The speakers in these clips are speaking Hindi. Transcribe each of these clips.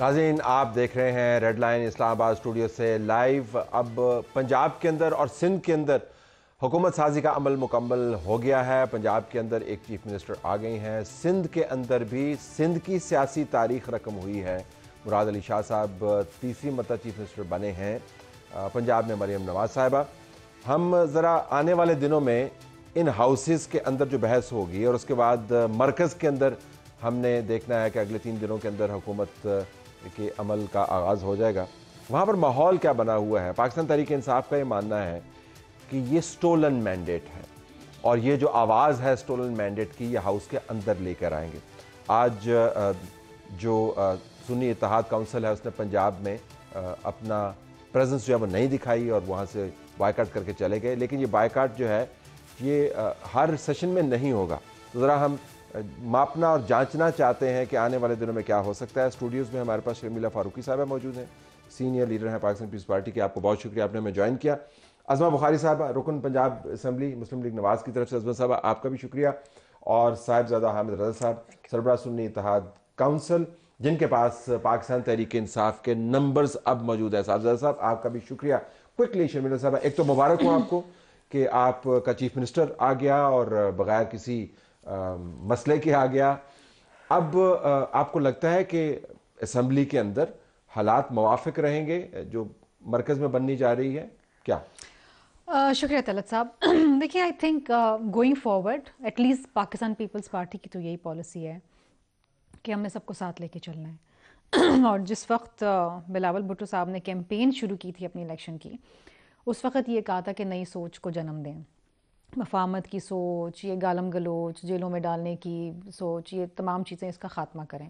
नाज़रीन, आप देख रहे हैं रेड लाइन इस्लामाबाद स्टूडियो से लाइव। अब पंजाब के अंदर और सिंध के अंदर हुकूमत साजी का अमल मुकम्मल हो गया है। पंजाब के अंदर एक चीफ मिनिस्टर आ गई हैं। सिंध के अंदर भी सिंध की सियासी तारीख रकम हुई है। मुराद अली शाह साहब तीसरी मरतबा चीफ मिनिस्टर बने हैं। पंजाब में मरियम नवाज साहिबा। हम ज़रा आने वाले दिनों में इन हाउसेस के अंदर जो बहस होगी और उसके बाद मरकज़ के अंदर हमने देखना है कि अगले 3 दिनों के अंदर हुकूमत के अमल का आगाज़ हो जाएगा। वहाँ पर माहौल क्या बना हुआ है? पाकिस्तान तहरीक इंसाफ का ये मानना है कि ये स्टोलन मैंडेट है और ये जो आवाज़ है स्टोलन मैंडेट की, ये हाउस के अंदर लेकर आएंगे। आज जो सुन्नी इत्तेहाद काउंसिल है उसने पंजाब में अपना प्रेजेंस जो है वो नहीं दिखाई और वहाँ से बायकाट करके चले गए। लेकिन ये बायकाट जो है ये हर सेशन में नहीं होगा। तो ज़रा हम मापना और जांचना चाहते हैं कि आने वाले दिनों में क्या हो सकता है। स्टूडियोज़ में हमारे पास शर्मिला फारूकी साहब मौजूद हैं, सीनियर लीडर हैं पाकिस्तान पीपल्स पार्टी के। आपको बहुत शुक्रिया, आपने हमें ज्वाइन किया। अज़मा बुखारी साहब, रुकन पंजाब असम्बली मुस्लिम लीग नवाज़ की तरफ से, अज़मा साहब आपका भी शुक्रिया। और साहिबजादा हामिद रज़ा साहब, सरबराह सुन्नी इत्तेहाद काउंसिल, जिनके पास पाकिस्तान तहरीक इंसाफ के नंबर्स अब मौजूद है। साहिबजादा साहब आपका भी शुक्रिया। क्विकली शर्मिला साहब, एक तो मुबारक हो आपको कि आपका चीफ मिनिस्टर आ गया और बगैर किसी मसले के आ गया। अब आपको लगता है कि असम्बली के अंदर हालात मुवाफिक रहेंगे जो मरकज़ में बननी जा रही है क्या? शुक्रिया तलत साहब। देखिए, I think going forward at least Pakistan Peoples Party की तो यही पॉलिसी है कि हमने सबको साथ लेके चलना है। और जिस वक्त बिलावल भुट्टो साहब ने कैंपेन शुरू की थी अपनी इलेक्शन की, उस वक्त ये कहा था कि नई सोच को जन्म दें, मफाहमत की सोच, ये गालम गलोच, जेलों में डालने की सोच, ये तमाम चीज़ें इसका ख़ात्मा करें।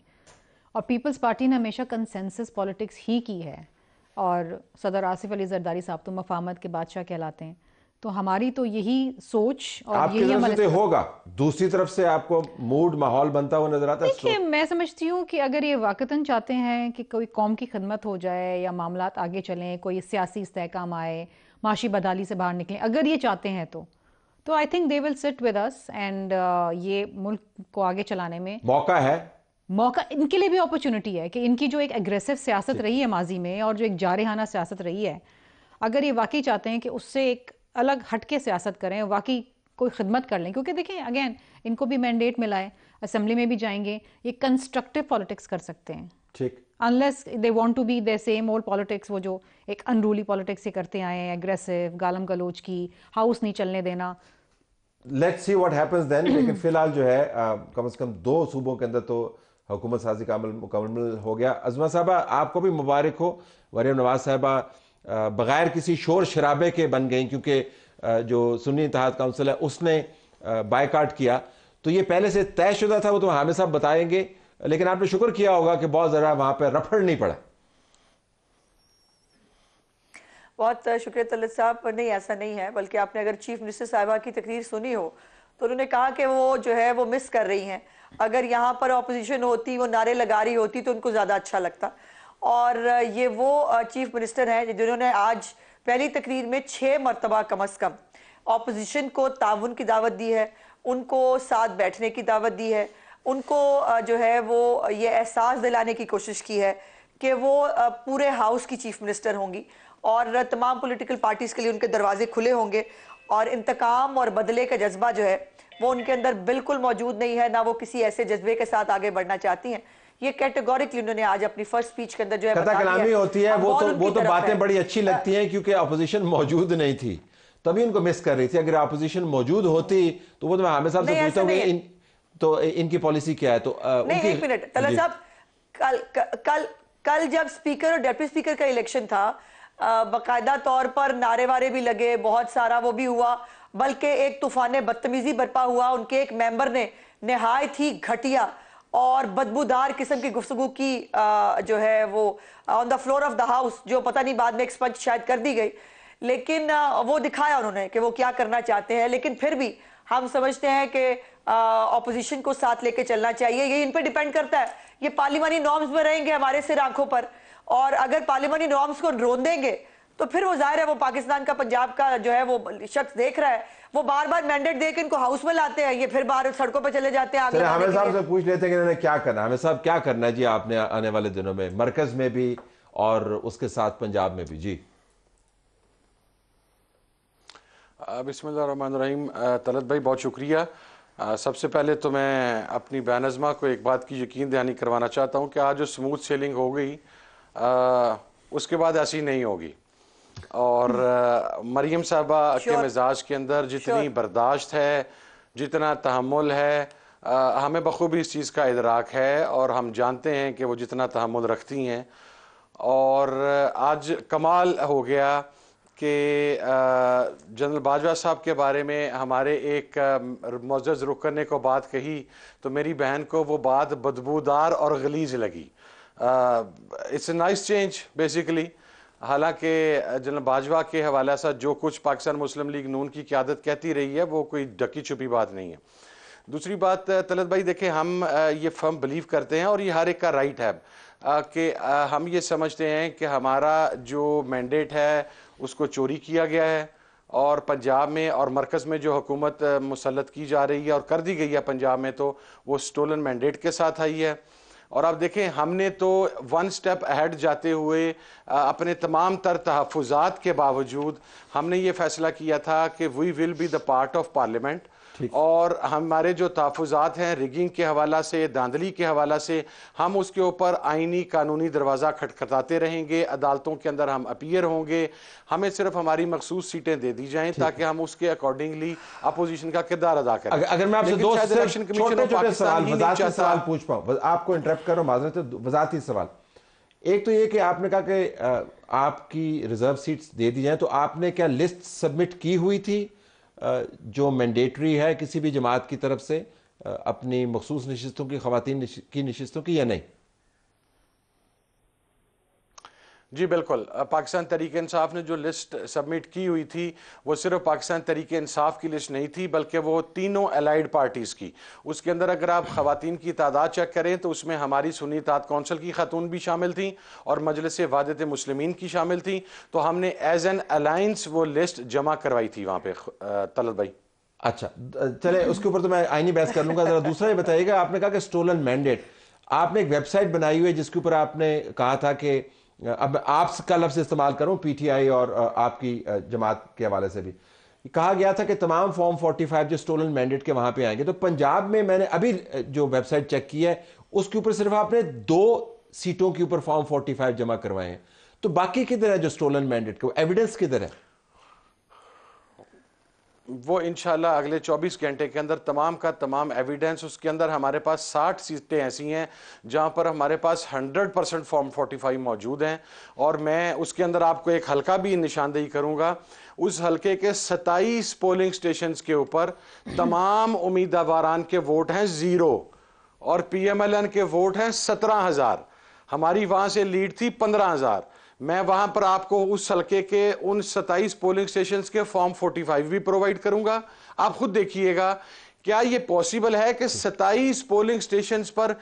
और पीपल्स पार्टी ने हमेशा कंसेंसस पॉलिटिक्स ही की है और सदर आसिफ अली जरदारी साहब तो मफाहमत के बादशाह कहलाते हैं। तो हमारी तो यही सोच और यही तरफ से होगा। दूसरी तरफ से आपको मूड माहौल बनता हुआ नजर आता है? देखिए, मैं समझती हूँ कि अगर ये वाकतन चाहते हैं कि कोई कौम की खिदमत हो जाए या मामलात आगे चलें, कोई सियासी इस्तेहकाम आए, माशी बदहाली से बाहर निकलें, अगर ये चाहते हैं तो I think they will sit with us and ये मुल्क को आगे चलाने में मौका है। मौका इनके लिए भी अपॉर्चुनिटी है कि इनकी जो एक एग्रेसिव सियासत रही है माजी में और जो एक जारहाना सियासत रही है, अगर ये वाकई चाहते हैं कि उससे एक अलग हटके सियासत करें, वाकई कोई खिदमत कर लें। क्योंकि देखिए, अगेन इनको भी मैंडेट मिला है, असेंबली में भी जाएंगे, ये कंस्ट्रक्टिव पॉलिटिक्स कर सकते हैं। ठीक, unless they want to be the same old politics, वो जो एक अनरूली पॉलिटिक्स ये करते आए हैं, एग्रेसिव, गालम गलोच की, हाउस नहीं चलने देना। Let's see what happens then. लेकिन फिलहाल जो है कम से कम 2 सूबों के अंदर तो हुकूमत साजी का अमल मुकम्मल हो गया। अज़मा साहबा, आपको भी मुबारक हो। मरियम नवाज साहिबा बगैर किसी शोर शराबे के बन गई, क्योंकि जो सुन्नी इत्तेहाद काउंसिल है उसने बायकाट किया। तो ये पहले से तयशुदा था, वो तो हामिद साहब बताएंगे, लेकिन आपने शुक्र किया होगा कि बहुत ज़रा वहाँ पर रफड़ नहीं पड़ा। बहुत शुक्रिया तलत साहब। पर नहीं, ऐसा नहीं है, बल्कि आपने अगर चीफ मिनिस्टर साहिबा की तकरीर सुनी हो तो उन्होंने कहा कि वो जो है वो मिस कर रही हैं। अगर यहाँ पर ऑपोजिशन होती, वो नारे लगा रही होती तो उनको ज़्यादा अच्छा लगता। और ये वो चीफ मिनिस्टर हैं जिन्होंने आज पहली तकरीर में 6 मरतबा कम अज़ कम ऑपोजिशन को ताउन की दावत दी है, उनको साथ बैठने की दावत दी है, उनको जो है वो ये एहसास दिलाने की कोशिश की है कि वो पूरे हाउस की चीफ मिनिस्टर होंगी और तमाम पॉलिटिकल पार्टीज के लिए उनके दरवाजे खुले होंगे। और इंतकाम और बदले का जज्बा जो है वो उनके अंदर बिल्कुल मौजूद नहीं है, ना वो किसी ऐसे जज्बे के साथ आगे बढ़ना चाहती हैं। ये कैटेगोरिकली उन्होंने आज अपनी फर्स्ट स्पीच के अंदर जो है कथा कलामी होती है। वो तो बातें बड़ी अच्छी लगती हैं क्योंकि अपोजिशन मौजूद नहीं थी, तभी उनको मिस कर रही थी। अगर अपोजिशन मौजूद होती तो वो तो मैं हामिद साहब से पूछता हूँ तो इनकी पॉलिसी क्या है? तो नहीं, एक मिनट तलत साहब, कल जब स्पीकर और डेप्यूटी स्पीकर का इलेक्शन था, बाकायदा तौर पर नारे वारे भी लगे, बहुत सारा वो भी हुआ, बल्कि एक तूफान बदतमीजी बरपा हुआ। उनके एक मेंबर ने नहायत ही घटिया और बदबूदार किस्म की गुफ्तगू की जो है वो on the floor of the house, जो पता नहीं बाद में एक्सपंज शायद कर दी गई, लेकिन वो दिखाया उन्होंने कि वो क्या करना चाहते हैं। लेकिन फिर भी हम समझते हैं कि ऑपोजिशन को साथ लेके चलना चाहिए। ये इन पर डिपेंड करता है, ये पार्लिमानी नॉर्म्स में रहेंगे हमारे सिर आंखों पर, और अगर पार्लिमानी नॉर्म्स को रोंदेंगे तो फिर वो जाहिर है वो पाकिस्तान का पंजाब का जो है वो शख्स देख रहा है, वो बार बार मैंडेट देकर इनको हाउस में लाते हैं, ये फिर बाहर सड़कों पर चले जाते हैं। हामिद साहब से पूछ लेते हैं कि इन्होंने क्या करना है। हामिद साहब क्या करना है जी आपने आने वाले दिनों में, मरकज में भी और उसके साथ पंजाब में भी? जी बिस्मिल्लाहिर्रहमानिर्रहीम। तलत भाई बहुत शुक्रिया। सबसे पहले तो मैं अपनी बैनज़मा को एक बात की यकीन दहानी करवाना चाहता हूँ कि आज जो स्मूथ सेलिंग हो गई उसके बाद ऐसी नहीं होगी। और मरियम साहबा के मिजाज के अंदर जितनी बर्दाश्त है, जितना तहम्मुल है, हमें बखूबी इस चीज़ का इदराक है और हम जानते हैं कि वो जितना तहम्मुल रखती हैं। और आज कमाल हो गया कि जनरल बाजवा साहब के बारे में हमारे एक मुअज़्ज़ज़ रुकन ने को बात कही तो मेरी बहन को वो बात बदबूदार और गलीज लगी। It's a nice change basically. हालांकि जनरल बाजवा के हवाले से जो कुछ पाकिस्तान मुस्लिम लीग नून की क़यादत कहती रही है वो कोई ढकी छुपी बात नहीं है। दूसरी बात तलत भाई देखें, हम ये फर्म बिलीव करते हैं और ये हर एक का राइट है कि हम ये समझते हैं कि हमारा जो मैंडेट है उसको चोरी किया गया है और पंजाब में और मरकज़ में जो हुकूमत मुसल्लत की जा रही है और कर दी गई है पंजाब में तो वो स्टोलन मैंडेट के साथ आई है। और अब देखें, हमने तो वन स्टेप अहेड जाते हुए अपने तमाम तर तहफ़्फ़ुज़ात के बावजूद हमने ये फैसला किया था कि we will be the part of parliament. और हमारे जो तहफ़्फ़ुज़ात हैं रिगिंग के हवाला से, धांधली के हवाला से, हम उसके ऊपर आइनी कानूनी दरवाज़ा खटखटाते रहेंगे, अदालतों के अंदर हम अपीयर होंगे। हमें सिर्फ हमारी मखसूस सीटें दे दी जाएं ताकि हम उसके अकॉर्डिंगली अपोजिशन का किरदार अदा करें। अगर मैं आपसे दो छोटे-छोटे सवाल पूछ पाऊं, आपको इंटरप्ट कर रहा हूं, माजरत है, वजाती सवाल। एक तो ये कि आपने कहा कि आपकी रिजर्व सीट्स दे दी जाएं, तो आपने क्या लिस्ट सबमिट की हुई थी जो मैंडेटरी है किसी भी जमात की तरफ से अपनी मखसूस नशिस्तों की, ख़वातीन की नशिस्तों की, या नहीं? जी बिल्कुल। पाकिस्तान तहरीक इंसाफ ने जो लिस्ट सबमिट की हुई थी वो सिर्फ पाकिस्तान तहरीक इंसाफ की लिस्ट नहीं थी बल्कि वो तीनों एलाइड पार्टीज़ की। उसके अंदर अगर आप ख़वातीन की तादाद चेक करें तो उसमें हमारी सुन्नी इत्तेहाद कौंसिल की खातून भी शामिल थी और मजलिस वाहदत मुस्लिमीन की शामिल थी। तो हमने एज एन अलायंस वो लिस्ट जमा करवाई थी वहाँ पे तलत भाई। अच्छा, चले उसके ऊपर तो मैं आईनी बहस कर लूँगा। ज़रा दूसरा ये बताइएगा, आपने कहा कि स्टोलन मैंडेट, आपने एक वेबसाइट बनाई हुई है जिसके ऊपर आपने कहा था कि, अब आपका लफ्ज़ इस्तेमाल करूं, पीटीआई और आपकी जमात के हवाले से भी कहा गया था कि तमाम फॉर्म 45 जो स्टोलन मैंडेट के वहां पे आएंगे। तो पंजाब में मैंने अभी जो वेबसाइट चेक की है उसके ऊपर सिर्फ आपने 2 सीटों के ऊपर फॉर्म 45 जमा करवाए हैं। तो बाकी किधर है जो स्टोलन मैंडेट के, एविडेंस किधर है? वो इंशाल्लाह अगले 24 घंटे के अंदर तमाम का तमाम एविडेंस, उसके अंदर हमारे पास 60 सीटें ऐसी हैं जहां पर हमारे पास 100% फॉर्म 45 मौजूद हैं। और मैं उसके अंदर आपको एक हल्का भी निशानदेही करूंगा। उस हल्के के 27 पोलिंग स्टेशंस के ऊपर तमाम उम्मीदवारान के वोट हैं 0 और पीएमएलएन के वोट हैं 17,000। हमारी वहां से लीड थी 15,000। मैं वहां पर आपको उस हल्के के उन 27 पोलिंग स्टेशंस के फॉर्म 45 भी प्रोवाइड करूंगा। आप खुद देखिएगा क्या ये पॉसिबल है कि 27 पोलिंग स्टेशंस पर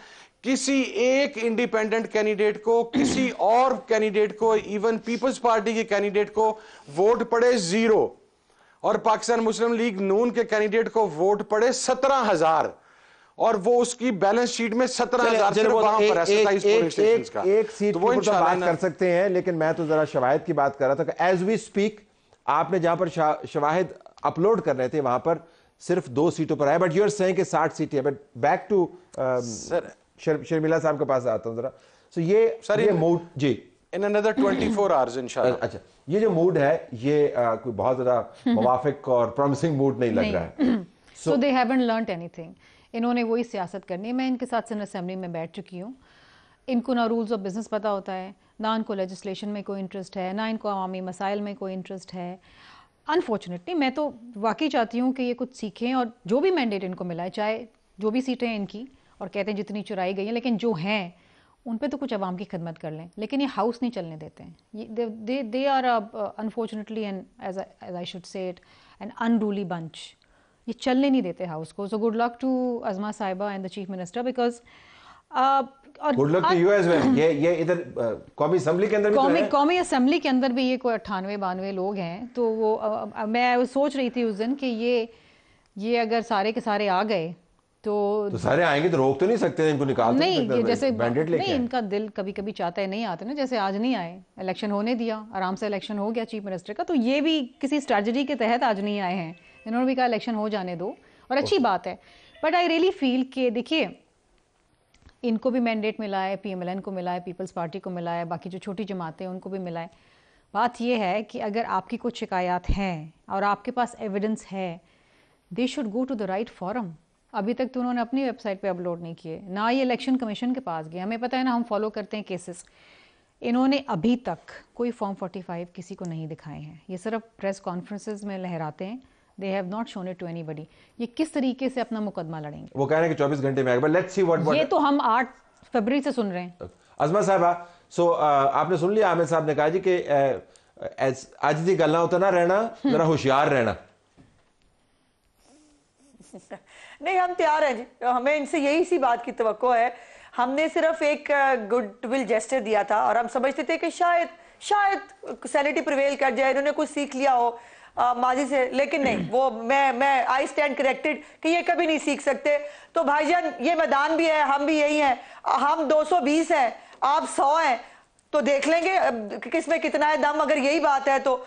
किसी एक इंडिपेंडेंट कैंडिडेट को, किसी और कैंडिडेट को, इवन पीपल्स पार्टी के कैंडिडेट को वोट पड़े 0 और पाकिस्तान मुस्लिम लीग नून के कैंडिडेट को वोट पड़े 17,000 और वो उसकी बैलेंस शीट में 17,000 वहां पर है। एक सीट की तो बात कर सकते हैं, लेकिन मैं तो जरा शवाहिद की बात कर रहा था कि एज वी स्पीक आपने जहां पर शवाहिद अपलोड कर रहे थे वहां पर सिर्फ 2 सीटों पर आए, बट यू आर सेइंग कि 60 सीटें हैं। बट बैक टू शर्मिला साहब के पास आता हूं जरा। सो ये मूड जी इन अनदर 24 आवर्स इंशाल्लाह। अच्छा, ये जो मूड है ये कोई बहुत ज्यादा मुवाफिक और प्रॉमिसिंग मूड नहीं लग रहा है। सो दे हैवंट लर्नड एनीथिंग। इन्होंने वही सियासत करनी है। मैं इनके साथ सिंध असेंबली में बैठ चुकी हूँ। इनको ना रूल्स ऑफ बिजनेस पता होता है, ना इनको लेजिस्लेशन में कोई इंटरेस्ट है, ना इनको अवामी मसाइल में कोई इंटरेस्ट है। अनफॉर्चुनेटली मैं तो वाकई चाहती हूँ कि ये कुछ सीखें और जो भी मैंडेट इनको मिला है, चाहे जो भी सीटें हैं इनकी, और कहते हैं जितनी चुराई गई हैं, लेकिन जो हैं उन पे तो कुछ अवाम की खिदमत कर लें। लेकिन ये हाउस नहीं चलने देते हैं। They are unfortunately and as I should say it an unruly bunch. ये चलने नहीं देते हाउस को। So good luck to Azma साहिबा and the chief minister, because good luck to you as well. ये इधर कौमी असेंबली के अंदर भी तो है। कौमी असेंबली के अंदर भी ये कोई 98-92 लोग हैं। तो वो मैं सोच रही थी उस दिन कि ये अगर सारे के सारे आ गए तो सारे आएंगे तो रोक तो नहीं सकते, इनको निकाल नहीं, जैसे बैंडेड लेके नहीं, इनका दिल कभी कभी चाहता है नहीं आते ना, जैसे आज नहीं आए, इलेक्शन होने दिया, आराम से इलेक्शन हो गया चीफ मिनिस्टर का। तो ये भी किसी स्ट्रेटजी के तहत आज नहीं आए हैं, इन्होंने भी कहा इलेक्शन हो जाने दो, और अच्छी बात है। बट आई रियली फील कि देखिए इनको भी मैंडेट मिला है, PMLN को मिला है, पीपल्स पार्टी को मिला है, बाकी जो छोटी जमातें उनको भी मिला है। बात यह है कि अगर आपकी कुछ शिकायत हैं और आपके पास एविडेंस है, they should go to the right forum. अभी तक तो उन्होंने अपनी वेबसाइट पे अपलोड नहीं किए, ना ये इलेक्शन कमीशन के पास गए। हमें पता है ना, हम फॉलो करते हैं केसेस। इन्होंने अभी तक कोई फॉर्म 45 किसी को नहीं दिखाए हैं, ये सिर्फ प्रेस कॉन्फ्रेंसेस में लहराते हैं। They have not shown it to anybody. ये किस तरीके से अपना मुकदमा लड़ेंगे? वो कह रहे हैं कि 24 घंटे में आएगा, लेट्स सी व्हाट। ये तो हम 8 फरवरी से सुन रहे हैं। अजमा साहबा, सो आपने सुन लिया, आमिर साहब ने कहा जी कि आज दी गल्लां उतना रहना, जरा होशियार रहना। नहीं, हम तैयार हैं जी, हमें इनसे यही सी बात की तवक्को है। हमने सिर्फ एक गुडविल जेस्चर दिया था और हम समझते थे कि शायद सैनिटी प्रिवेल कर जाए, इन्होंने कुछ सीख लिया हो माजी से, लेकिन नहीं, वो मैं आई स्टैंड करेक्टेड कि ये कभी नहीं सीख सकते। तो भाईजान, ये मैदान भी है, हम भी यही हैं, हम 220 हैं, आप 100 हैं, तो देख लेंगे किसमें कितना है दम। अगर यही बात है तो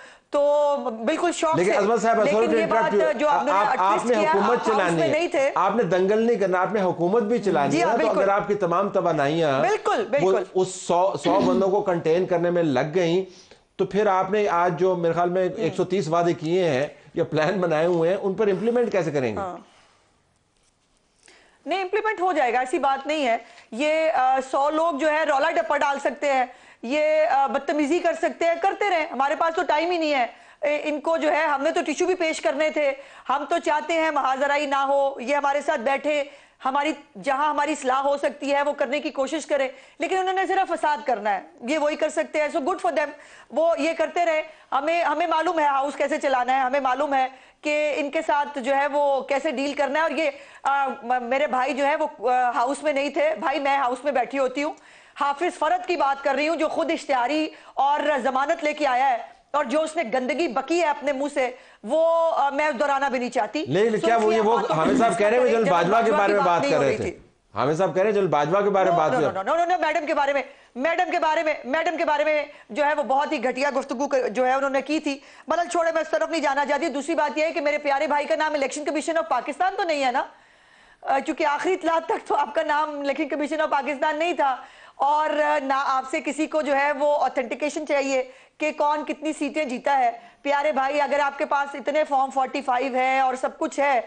बिल्कुल शौक से। लेकिन ये बात जो आपने हुकूमत चलानी है, आपने दंगल नहीं करना, आपने हुकूमत भी चलानी है। तो अगर आपकी तमाम तवानाइयां बिल्कुल उस 100 बंदों को कंटेन करने में लग गई, तो फिर आपने आज जो मेरे ख्याल में 130 वादे किए हैं या प्लान बनाए हुए हैं, उन पर इंप्लीमेंट कैसे करेंगे? नहीं, इंप्लीमेंट हो जाएगा, ऐसी बात नहीं है। ये 100 लोग जो है रौला डप्पा डाल सकते हैं, ये बदतमीजी कर सकते हैं, करते रहे, हमारे पास तो टाइम ही नहीं है इनको जो है। हमने तो टिश्यू भी पेश करने थे, हम तो चाहते हैं महाजराई ना हो, ये हमारे साथ बैठे, जहां हमारी सलाह हो सकती है वो करने की कोशिश करें, लेकिन उन्होंने सिर्फ फसाद करना है, ये वही कर सकते हैं। सो गुड फॉर देम, वो ये करते रहे। हमें मालूम है हाउस कैसे चलाना है, हमें मालूम है कि इनके साथ जो है वो कैसे डील करना है। और ये मेरे भाई जो है वो हाउस में नहीं थे, भाई मैं हाउस में बैठी होती हूँ। हाफिज फरद की बात कर रही हूँ, जो खुद इश्तिहारी और जमानत लेके आया है, और जो उसने गंदगी बकी है अपने मुंह से, वो मैं दोहराना भी नहीं चाहती। लेकिन क्या वो हामिद साहब कह रहे हैं जनरल बाजवा के बारे में बात कर रहे थे? हामिद साहब कह रहे हैं जनरल बाजवा के बारे में बात कर रहे हैं? नो, मैडम के बारे में जो है वो बहुत ही घटिया गुफ्तगू जो है उन्होंने की थी। मतलब छोड़े, मैं इस तरफ नहीं जाना चाहती। दूसरी बात यह है कि मेरे प्यारे भाई का नाम इलेक्शन कमीशन ऑफ पाकिस्तान तो नहीं है ना, क्योंकि आखिरी इत्तला तक तो आपका नाम इलेक्शन कमीशन ऑफ पाकिस्तान नहीं था, और ना आपसे किसी को जो है वो ऑथेंटिकेशन चाहिए कि कौन कितनी सीटें जीता है। प्यारे भाई, अगर आपके पास इतने फॉर्म 45 है और सब कुछ है,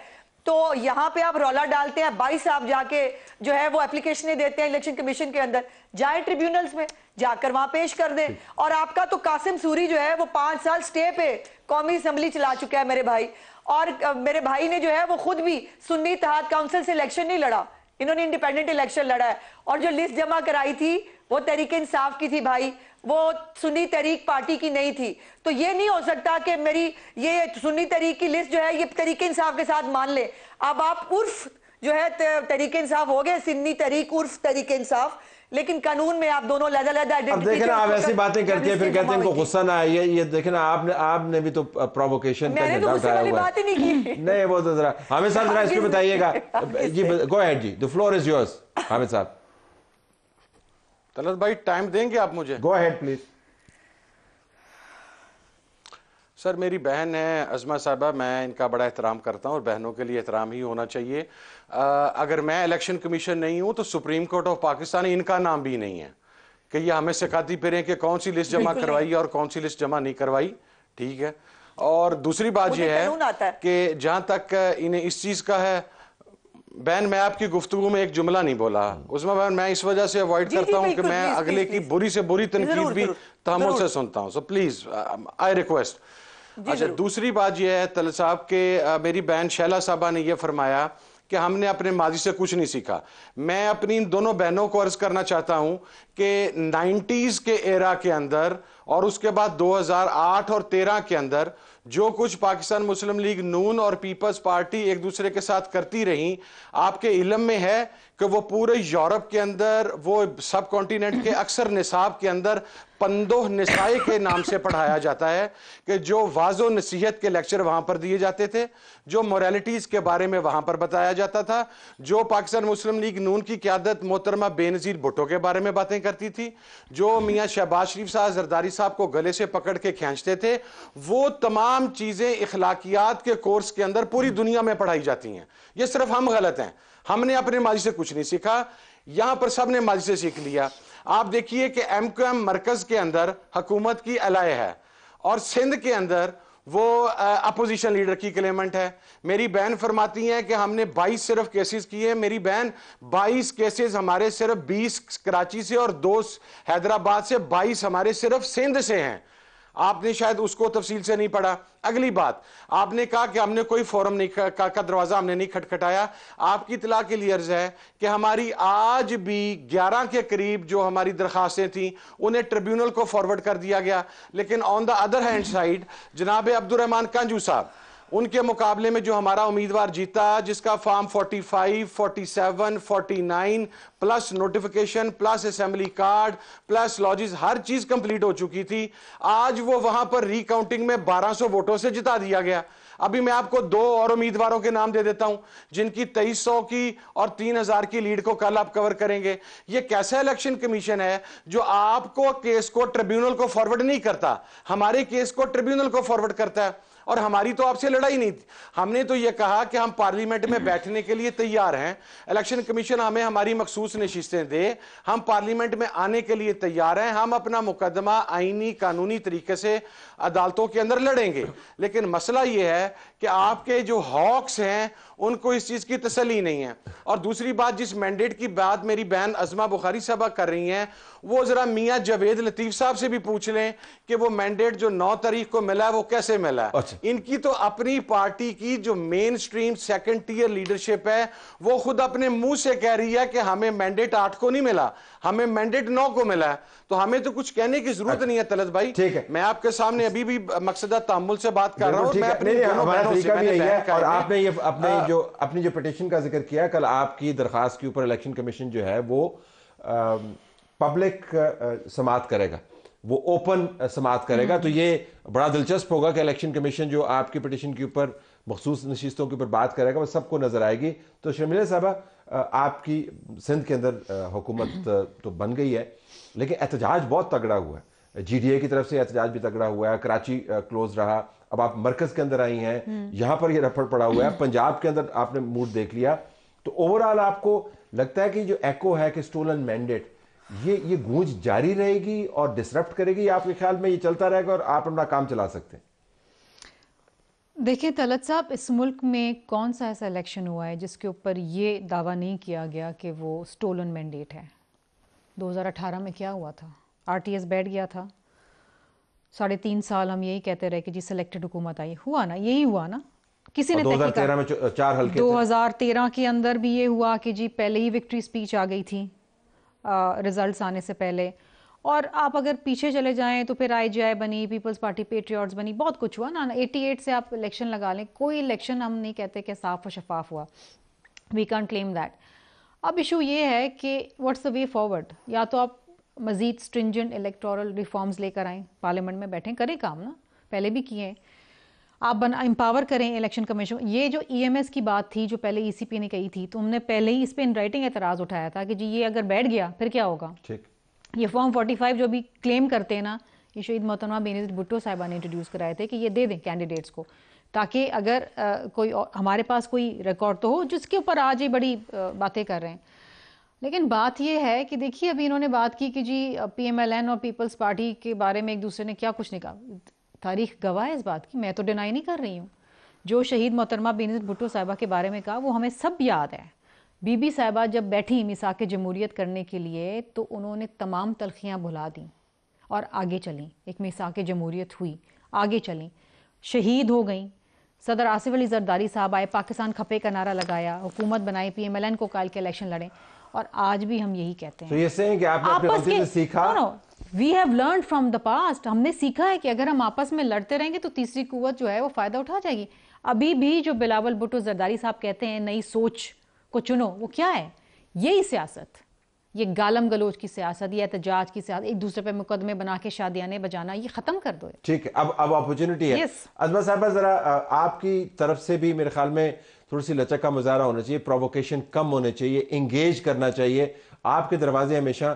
तो यहाँ पे आप रौला डालते हैं। 22 आप जाके जो है वो एप्लीकेशनें देते हैं इलेक्शन कमीशन के अंदर, जाए ट्रिब्यूनल्स में जाकर वहां पेश कर दें। और आपका तो कासिम सूरी जो है वो 5 साल स्टे पे कौमी असेंबली चला चुका है मेरे भाई, और मेरे भाई ने जो है वो खुद भी सुन्नी इत्तेहाद काउंसिल से इलेक्शन नहीं लड़ा, इन्होंने इंडिपेंडेंट इलेक्शन लड़ा है। और जो लिस्ट जमा कराई थी वो तहरीक इंसाफ की थी भाई, वो सुन्नी तहरीक पार्टी की नहीं थी। तो ये नहीं हो सकता कि मेरी ये सुन्नी तहरीक की लिस्ट जो है ये तहरीक इंसाफ के साथ मान ले। अब आप उर्फ जो है तहरीक इंसाफ हो गए, सुन्नी तहरीक उर्फ तहरीक इंसाफ, लेकिन कानून में आप दोनों लहदा अब देखें ना, आप ऐसी बातें करके फिर कहते हैं इनको गुस्सा ना आए। ये देखें ना, आपने भी तो प्रोवोकेशन का झंडा उठाया हुआ है। नहीं, वो तो जरा हामिद साहब जरा इसको बताइएगा जी। गो अहेड जी, the floor is yours. Hamid साहब। तलत भाई, टाइम देंगे आप मुझे? Go ahead please. सर, मेरी बहन है अजमा साहबा, मैं इनका बड़ा एहतराम करता हूँ और बहनों के लिए एहतराम ही होना चाहिए। अगर मैं इलेक्शन कमीशन नहीं हूँ तो सुप्रीम कोर्ट ऑफ पाकिस्तान इनका नाम भी नहीं है कि ये हमें सिखाती फिरें कि कौन सी लिस्ट जमा करवाई और कौन सी लिस्ट जमा नहीं करवाई। ठीक है। और दूसरी बात यह है कि जहाँ तक इन्हें इस चीज़ का है, बहन मैं आपकी गुफ्तगू में एक जुमला नहीं बोला उसमें बहन, मैं इस वजह से अवॉइड करता हूँ कि मैं अगले की बुरी से बुरी तनकीद भी तहम्मुल से सुनता हूँ। So please I request. अच्छा, दूसरी बात यह है तलत साहब के मेरी बहन शैला साहबा ने यह फरमाया कि हमने अपने माजी से कुछ नहीं सीखा। मैं अपनी इन दोनों बहनों को अर्ज करना चाहता हूं कि 90s के एरा के अंदर और उसके बाद 2008 और 13 के अंदर जो कुछ पाकिस्तान मुस्लिम लीग नून और पीपल्स पार्टी एक दूसरे के साथ करती रही, आपके इल्म में है कि वो पूरे यूरोप के अंदर, वो सब कॉन्टिनेंट के अक्सर निसाब के अंदर पंदोह निसाए के नाम से पढ़ाया जाता है कि जो वाजो नसीहत के लेक्चर वहां पर दिए जाते थे, जो मोरालिटीज के बारे में वहां पर बताया जाता था, जो पाकिस्तान मुस्लिम लीग नून की क़यादत मोहतरमा बेनज़ीर भुट्टो के बारे में बातें करती थी, जो मियां शहबाज शरीफ साहब जरदारी साहब को गले से पकड़ के खींचते थे, वो तमाम चीजें इखलाकियात के कोर्स के अंदर पूरी दुनिया में पढ़ाई जाती हैं। ये सिर्फ हम गलत हैं, हमने अपने माजी से कुछ नहीं सीखा, यहां पर सब ने माजी से सीख लिया। आप देखिए कि MQM मरकज के अंदर हुकूमत की अलाय है और सिंध के अंदर वो अपोजिशन लीडर की क्लेमेंट है। मेरी बहन फरमाती हैं कि हमने 22 सिर्फ केसेस किए। मेरी बहन 22 केसेस हमारे सिर्फ 20 कराची से और 2 हैदराबाद से, 22 हमारे सिर्फ सिंध से हैं। आपने शायद उसको तफसील से नहीं पढ़ा। अगली बात, आपने कहा कि हमने कोई फोरम नहीं का दरवाजा हमने नहीं खटखटाया। आपकी इतला के लिए अर्ज है कि हमारी आज भी 11 के करीब जो हमारी दरखास्तें थी उन्हें ट्रिब्यूनल को फॉरवर्ड कर दिया गया, लेकिन on the other hand side जनाब अब्दुर्रहमान कंजू साहब, उनके मुकाबले में जो हमारा उम्मीदवार जीता, जिसका form 45, 47, 49 plus notification plus assembly card plus लॉजिस हर चीज कंप्लीट हो चुकी थी, आज वो वहां पर रिकाउंटिंग में 1200 वोटों से जिता दिया गया। अभी मैं आपको 2 और उम्मीदवारों के नाम दे देता हूं जिनकी 2300 की और 3000 की लीड को कल आप कवर करेंगे। ये कैसा इलेक्शन कमीशन है जो आपको केस को ट्रिब्यूनल को फॉरवर्ड नहीं करता, हमारे केस को ट्रिब्यूनल को फॉरवर्ड करता है। और हमारी तो आपसे लड़ाई नहीं थी, हमने तो यह कहा कि हम पार्लियामेंट में बैठने के लिए तैयार हैं, इलेक्शन कमीशन हमें हमारी मखसूस नशिस्तें दे, हम पार्लियामेंट में आने के लिए तैयार हैं, हम अपना मुकदमा आईनी कानूनी तरीके से अदालतों के अंदर लड़ेंगे। लेकिन मसला यह है कि आपके जो हॉक्स हैं उनको इस चीज की तसल्ली नहीं है। और दूसरी बात, जिस मैंडेट की बात मेरी बहन अज़मा बुखारी साहबा कर रही हैं, वो जरा मियां जावेद लतीफ साहब से भी पूछ लें कि वो मैंडेट जो 9 तारीख को मिला है वो कैसे मिला है। अच्छा। इनकी तो अपनी पार्टी की जो mainstream second tier leadership है वो खुद अपने मुंह से कह रही है कि हमें मैंडेट 8 को नहीं मिला, हमें मैंडेट 9 को मिला है। तो हमें तो कुछ कहने की जरूरत नहीं है तलत भाई। ठीक है, मैं आपके सामने अभी भी मकसदा तामुल से बात कर रहा हूं। मैं अपने दोनों बहनों से और आपने ये अपनी जो पिटीशन का जिक्र किया, कल आपकी दरखास्त के ऊपर इलेक्शन कमीशन जो है वो पब्लिक समाअत करेगा, वो ओपन समाअत करेगा। तो ये बड़ा दिलचस्प होगा कि इलेक्शन कमीशन जो आपकी पिटीशन के ऊपर मखसूस नशिस्तों के ऊपर बात करेगा वो सबको नजर आएगी। तो शर्मिला साहबा, आपकी सिंध के अंदर हुकूमत तो बन गई है, लेकिन एहतजाज बहुत तगड़ा हुआ है, GDA की तरफ से एहतजाज भी तगड़ा हुआ है, कराची क्लोज रहा, अब आप मरकज के अंदर आई हैं, यहां पर ये रफड़ पड़ा हुआ है, पंजाब के अंदर आपने मूड देख लिया। तो ओवरऑल आपको लगता है कि जो एको है कि स्टोलन मैंडेट, ये गूंज जारी रहेगी और डिसरप्ट करेगी, आपके ख्याल में ये चलता रहेगा और आप अपना काम चला सकते हैं? देखिए तलत साहब, इस मुल्क में कौन सा ऐसा इलेक्शन हुआ है जिसके ऊपर ये दावा नहीं किया गया कि वो स्टोलन मैंडेट है? 2018 में क्या हुआ था? RTS बैठ गया था, 3.5 साल हम यही कहते रहे कि जी सिलेक्टेड हुकूमत आई, हुआ ना, यही हुआ ना। किसी ने 2013 में 4 हल्के 2013 के अंदर भी ये हुआ कि जी पहले ही विक्ट्री स्पीच आ गई थी रिजल्ट्स आने से पहले। और आप अगर पीछे चले जाएं तो फिर IGI बनी, पीपल्स पार्टी पेट्रियट्स बनी, बहुत कुछ हुआ ना। 88 से आप इलेक्शन लगा लें, कोई इलेक्शन हम नहीं कहते कि साफ और शफाफ हुआ, वी कांट क्लेम दैट। अब इशू ये है कि व्हाट्स द वे फॉरवर्ड? या तो आप मज़ीद स्ट्रिंजेंट इलेक्टोरल रिफॉर्म्स लेकर आएँ, पार्लियामेंट में बैठें, करें काम ना, पहले भी किए हैं, आप एम्पावर करें इलेक्शन कमीशन। ये जो EMS की बात थी जो पहले ECP ने कही थी, तो हमने पहले ही इस पर इन राइटिंग एतराज़ उठाया था कि जी ये अगर बैठ गया फिर क्या होगा। ठीक, ये फॉर्म 45 जो भी क्लेम करते हैं ना, ये शहीद मोहतरमा बेनज़ीर भुट्टो साहिबा ने इंट्रोड्यूस कराए थे कि ये दे दें कैंडिडेट्स को, ताकि अगर कोई हमारे पास कोई रिकॉर्ड तो हो, जिसके ऊपर आज ये बड़ी बातें कर रहे हैं। लेकिन बात ये है कि देखिए अभी इन्होंने बात की कि जी PMLN और पीपल्स पार्टी के बारे में एक दूसरे ने क्या कुछ नहीं कहा, तारीख गवाह है इस बात की, मैं तो डिनाई नहीं कर रही हूँ। जो शहीद मोहतरमा बेनज़ीर भुट्टो साहिबा के बारे में कहा वो हमें सब याद है। बीबी साहिबा जब बैठी मिसाक जमहूरियत करने के लिए तो उन्होंने तमाम तलखियाँ भुला दी और आगे चली, एक मिसाक जमहूरियत हुई, आगे चली, शहीद हो गई, सदर आसिफ अली जरदारी साहब आए, पाकिस्तान खपे का नारा लगाया, हुकूमत बनाई, PMLN को काल के इलेक्शन लड़े, और आज भी हम यही कहते हैं। तो ये सही है कि आपने अपनी गलती से सीखा। We have learn from the past. हमने सीखा है कि अगर हम आपस में लड़ते रहेंगे तो तीसरी कुव्वत जो है वो फायदा उठा जाएगी। अभी भी जो बिलावल भुट्टो जरदारी साहब कहते हैं नई सोच को चुनो, वो क्या है? यही सियासत, ये गालम गलोच की सियासत, ये एहतजाज की सियासत, एक दूसरे पे मुकदमे बना के शादियाने बजाना, ये खत्म कर दो। ठीक है, अब अपॉर्चुनिटी है। अजमा साहब, जरा आपकी तरफ से भी मेरे ख्याल में थोड़ी सी लचक का मुजाहरा होना चाहिए, प्रोवोकेशन कम होने चाहिए, इंगेज करना चाहिए, आपके दरवाजे हमेशा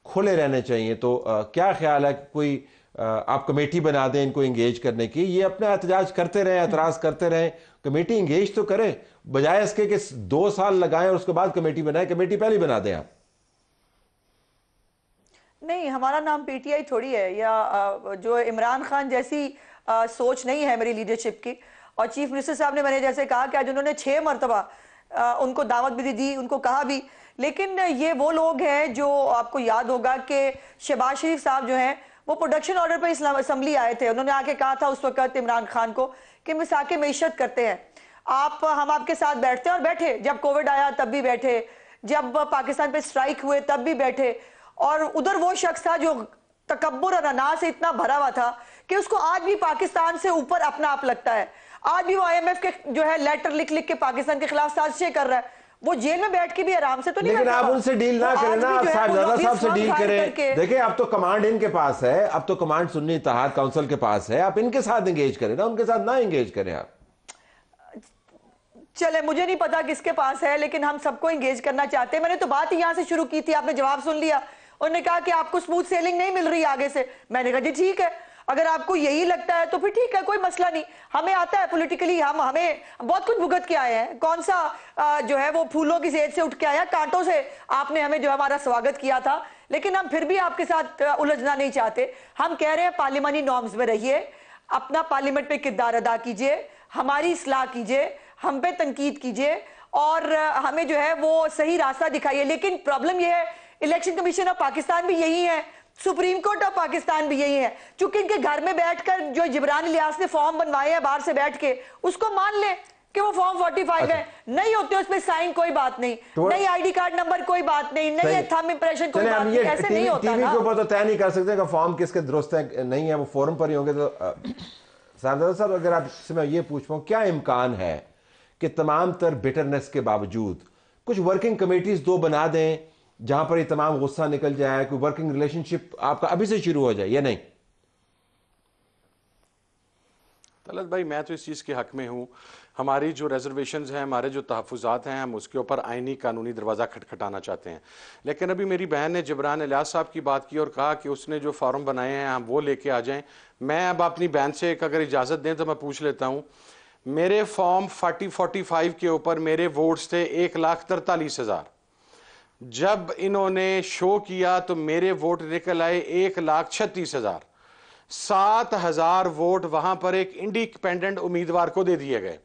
खुले रहने चाहिए। तो क्या ख्याल है कि कोई आप कमेटी बना दें इनको इंगेज करने की, ये अपना एहतजाज करते रहें, एतराज़ करते रहें, कमेटी इंगेज तो करें, बजाय इसके कि 2 साल लगाएं और उसके बाद कमेटी बनाएं। कमेटी पहले बना दें आप। नहीं, हमारा नाम PTI थोड़ी है, या जो इमरान खान जैसी सोच नहीं है मेरी लीडरशिप की। और चीफ मिनिस्टर साहब ने मैंने जैसे कहा कि आज उन्होंने 6 मरतबा उनको दावत भी दी, उनको कहा भी, लेकिन ये वो लोग हैं जो आपको याद होगा कि शहबाज शरीफ साहब जो हैं वो प्रोडक्शन ऑर्डर पर इस्लाम असम्बली आए थे। उन्होंने आके कहा था उस वक्त इमरान खान को कि मिसाके मेशत करते हैं, हम आपके साथ बैठते हैं, और बैठे। जब कोविड आया तब भी बैठे, जब पाकिस्तान पे स्ट्राइक हुए तब भी बैठे। और उधर वो शख्स था जो तकब्बुर और अना से इतना भरा हुआ था कि उसको आज भी पाकिस्तान से ऊपर अपना आप लगता है। आज भी वो IMF के जो है लेटर लिख लिख के पाकिस्तान के खिलाफ साजिशें कर रहा है। वो जेल में बैठ के भी आराम से तो नहीं, लेकिन आप उनसे डील ना करें ना, आप साहबजादा साहब से डील करें। देखिए, अब तो कमांड इनके पास है, अब तो कमांड सुन्नी इत्तेहाद काउंसिल के पास है, आप इनके साथ एंगेज करें ना, उनके साथ ना एंगेज करें आप। चले, मुझे नहीं पता किसके पास है, लेकिन हम सबको एंगेज करना चाहते हैं। मैंने तो बात ही यहां से शुरू की थी, आपने जवाब सुन लिया। उन्होंने कहा कि आपको स्मूथ सेलिंग नहीं मिल रही आगे से। मैंने कहा जी ठीक है, अगर आपको यही लगता है तो फिर ठीक है, कोई मसला नहीं। हमें आता है पॉलिटिकली, हमें बहुत कुछ भुगत के आए हैं। कौन सा जो है वो फूलों की सेज से उठ के आया, कांटों से आपने हमें जो हमारा स्वागत किया था, लेकिन हम फिर भी आपके साथ उलझना नहीं चाहते। हम कह रहे हैं पार्लियामानी नॉर्म्स में रहिए, अपना पार्लियामेंट में किरदार अदा कीजिए, हमारी इस्लाह कीजिए, हम पे तनकीद कीजिए, और हमें जो है वो सही रास्ता दिखाइए। लेकिन प्रॉब्लम यह है, इलेक्शन कमीशन ऑफ पाकिस्तान भी यही है, सुप्रीम कोर्ट ऑफ पाकिस्तान भी यही है। चूंकि इनके घर में बैठकर जो जिब्रान इलियास ने फॉर्म बनवाए हैं बाहर से बैठ के, उसको मान ले कि वो फॉर्म 45 है, नहीं होते उस पर साइन कोई बात नहीं, नहीं ID कार्ड नंबर कोई बात नहीं, नहीं थंब इंप्रेशन कोई बात नहीं, ऐसे नहीं होता ना। टीवी के ऊपर तो तय नहीं कर सकते कि फॉर्म किसके दुरुस्त है नहीं है, वो फोरम पर ही होंगे। तो साहबजादा साहब, अगर आपसे मैं ये पूछ पाऊं, क्या इम्कान है कि तमाम तर बिटरनेस के बावजूद कुछ वर्किंग कमेटीज 2 बना दें जहां पर ये तमाम गुस्सा निकल जाए, कोई वर्किंग रिलेशनशिप आपका अभी से शुरू हो जाए, या नहीं? तलत भाई, मैं तो इस चीज़ के हक में हूँ। हमारी जो रिजर्वेशंस हैं, हमारे जो तहफ़्फ़ुज़ात हैं, हम उसके ऊपर आइनी कानूनी दरवाज़ा खटखटाना चाहते हैं। लेकिन अभी मेरी बहन ने जिब्रान इलियास साहब की बात की और कहा कि उसने जो फॉर्म बनाए हैं हम वो लेके आ जाएं। मैं अब अपनी बहन से एक अगर इजाज़त दें तो मैं पूछ लेता हूँ, मेरे फॉर्म 45 के ऊपर मेरे वोट्स थे 1,43,000। जब इन्होंने शो किया तो मेरे वोट निकल आए 1,36,000। 7,000 वोट वहां पर एक इंडिपेंडेंट उम्मीदवार को दे दिए गए।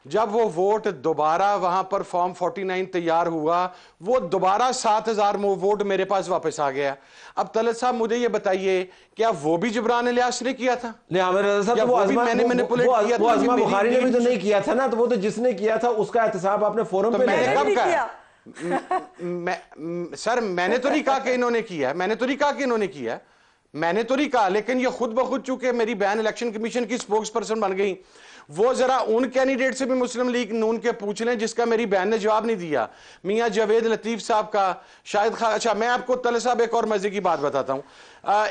जब वो वोट दोबारा वहां पर फॉर्म 49 तैयार हुआ, वो दोबारा 7,000 वोट मेरे पास वापस आ गया। अब तलत साहब मुझे ये बताइए, क्या वो भी जिब्रान इलियास ने किया था? मैंने बुखारी ने भी तो नहीं किया था ना, तो वो तो जिसने किया था उसका एहतसाब आपने फोरम पे मैंने कब कहा? सर, मैंने तो नहीं कहा कि इन्होंने किया, मैंने तो नहीं कहा कि इन्होंने किया, मैंने तो नहीं कहा। लेकिन ये खुद ब खुद चूंकि मेरी बहन इलेक्शन कमीशन की स्पोक्स पर्सन बन गई, वो जरा उन कैंडिडेट से भी मुस्लिम लीग नून के पूछ लें जिसका मेरी बहन ने जवाब नहीं दिया। मियां जावेद लतीफ साहब का, शायद अच्छा, मैं आपको तले साहब एक और मजे की बात बताता हूं।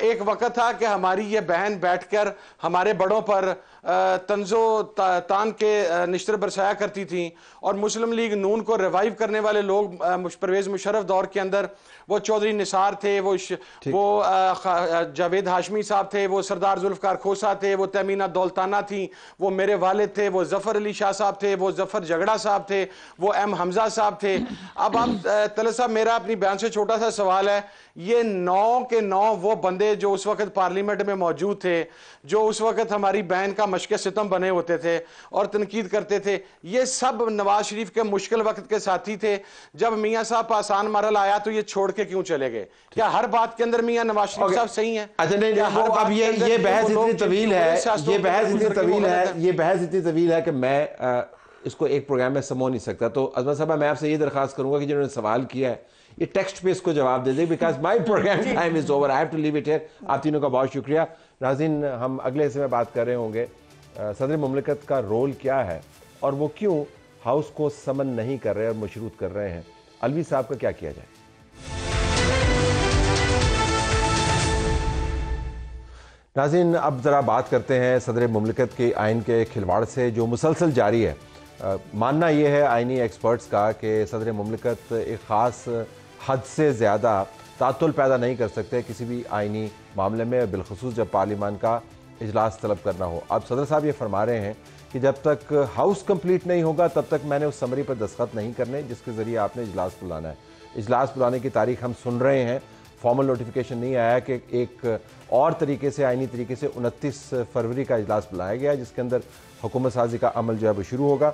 एक वक्त था कि हमारी ये बहन बैठकर हमारे बड़ों पर तंजो तान के निश्तर बरसाया करती थी, और मुस्लिम लीग नून को रिवाइव करने वाले लोग परवेज मुशर्रफ दौर के अंदर वो चौधरी निसार थे, वो जावेद हाशमी साहब थे, वो सरदार जुल्फकार खोसा थे, वो तमीना दौलताना थी, वो मेरे वालिद थे, वो जफर अली शाह साहब थे, वो जफर झगड़ा साहब थे, वो M हमजा साहब थे। अब आप तले साहब, मेरा अपनी बयान से छोटा सा सवाल है, ये 9 के 9 वो बंदे जो उस वक्त पार्लियामेंट में मौजूद थे, जो उस वक्त हमारी बहन का मशक़ सितम बने होते थे और तनकीद करते थे, ये सब नवाज शरीफ के मुश्किल वक्त के साथी थे। जब मियाँ साहब पर आसान मरल आया तो ये छोड़ के क्यों चले गए? क्या हर बात के अंदर मियाँ नवाज शरीफ साहब सही हैं? अच्छा नहीं, अब ये बहस इतनी तवील है, ये बहस इतनी तवील है कि मैं इसको एक प्रोग्राम में समो नहीं सकता। तो अजमत साहब, मैं आपसे ये दरखास्त करूंगा कि जिन्होंने सवाल किया है ये टेक्स्ट पे इसको जवाब दे दे, because my programme time is over, I have to leave it here. आप तीनों का बहुत शुक्रिया। नाज़रीन, हम अगले हिस्से में बात कर रहे होंगे सदर मुमलिकत का रोल क्या है और वो क्यों हाउस को समन नहीं कर रहे और मशरूत कर रहे हैं। अलवी साहब का क्या किया जाए। नाज़रीन, अब ज़रा बात करते हैं सदर मुमलिकत के आइन के खिलवाड़ से जो मुसलसल जारी है। मानना यह है आइनी एक्सपर्ट्स का कि सदर मुमलिकत एक ख़ास हद से ज़्यादा तातुल पैदा नहीं कर सकते किसी भी आइनी मामले में, बिलखुसूस जब पार्लियामान का इजलास तलब करना हो। अब सदर साहब ये फरमा रहे हैं कि जब तक हाउस कंप्लीट नहीं होगा तब तक मैंने उस समरी पर दस्तखत नहीं करने जिसके ज़रिए आपने इजलास बुलाना है। इजलास बुलाने की तारीख हम सुन रहे हैं, फॉर्मल नोटिफिकेशन नहीं आया कि एक और तरीके से, आइनी तरीके से 29 फरवरी का इजलास बुलाया गया है जिसके अंदर हुकूमत साजी का अमल जो है वो शुरू होगा।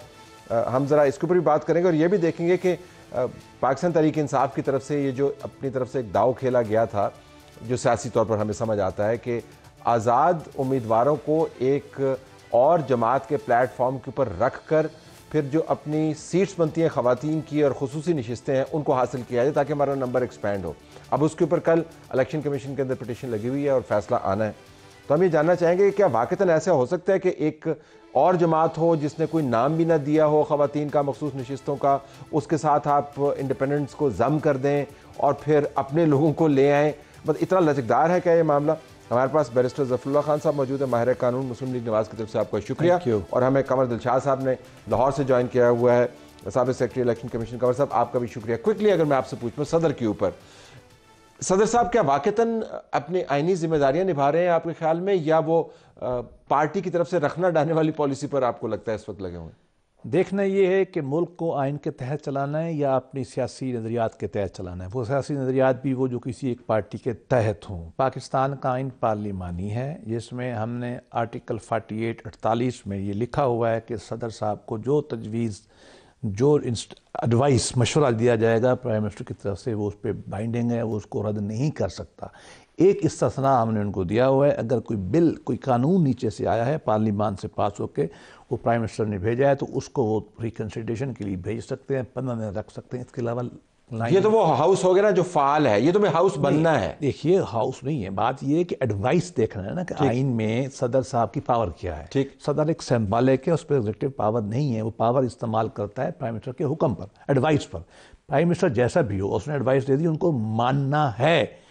हम ज़रा इसके ऊपर भी बात करेंगे और ये भी देखेंगे कि पाकिस्तान तहरीक इंसाफ की तरफ से ये जो अपनी तरफ से एक दाव खेला गया था, जो सियासी तौर पर हमें समझ आता है कि आज़ाद उम्मीदवारों को एक और जमात के प्लेटफॉर्म के ऊपर रख कर फिर जो अपनी सीट्स बनती हैं ख़वातीन की और खुसूसी नशिस्तें हैं उनको हासिल किया जाए ताकि हमारा नंबर एक्सपैंड हो। अब उसके ऊपर कल इलेक्शन कमीशन के अंदर पिटीशन लगी हुई है और फैसला आना है। तो हम ये जानना चाहेंगे कि क्या वाक़तन ऐसा हो सकता है कि एक और जमात हो जिसने कोई नाम भी ना दिया हो ख़वातीन का, मखसूस नशिस्तों का, उसके साथ आप इंडिपेंडेंट्स को जम कर दें और फिर अपने लोगों को ले आएँ। मतलब इतना लचकदार है क्या ये मामला? हमारे पास बैरिस्टर ज़फ़रुल्लाह खान साहब मौजूद है, माहिर कानून, मुस्लिम लीग नवाज़ की तरफ से आपका शुक्रिया। और हमें कमर दिलशाद साहब ने लाहौर से ज्वाइन किया हुआ है, साबिक़ सेक्रेटरी इलेक्शन कमीशन। कमर साहब, आपका भी शुक्रिया। क्विकली अगर मैं आपसे पूछूँ सदर के ऊपर, सदर साहब क्या वाक़तन अपनी आइनी जिम्मेदारियाँ निभा रहे हैं आपके ख्याल में, या वो पार्टी की तरफ से रखना डालने वाली पॉलिसी पर आपको लगता है इस वक्त लगे हुए? देखना ये है कि मुल्क को आइन के तहत चलाना है या अपनी सियासी नज़रियात के तहत चलाना है। वो सियासी नज़रियात भी वो जो किसी एक पार्टी के तहत हों। पाकिस्तान का आइन पार्लिमानी है जिसमें हमने आर्टिकल 48-48 में ये लिखा हुआ है कि सदर साहब को जो तजवीज़, जो एडवाइस, मशवरा दिया जाएगा प्राइम मिनिस्टर की तरफ से, वो उस पर बाइंडिंग है, वो उसको रद्द नहीं कर सकता। एक इस्तिस्ना हमने उनको दिया हुआ है, अगर कोई बिल, कोई कानून नीचे से आया है पार्लियामान से पास होकर, वो प्राइम मिनिस्टर ने भेजा है तो उसको वो रिकन्सिडरेशन के लिए भेज सकते हैं, 15 दिन रख सकते हैं। इसके अलावा ये तो वो हाउस हो गया ना जो फाल है, ये तो मैं हाउस बनना है। देखिए, हाउस नहीं है, बात ये है कि एडवाइस देखना है ना कि आइन में सदर साहब की पावर क्या है। ठीक, सदर एक सिंबॉलिक है, उस पर एग्जीक्यूटिव पावर नहीं है, वो पावर इस्तेमाल करता है प्राइम मिनिस्टर के हुक्म पर, एडवाइस पर। प्राइम मिनिस्टर जैसा भी हो, उसने एडवाइस दे दी, उनको मानना है।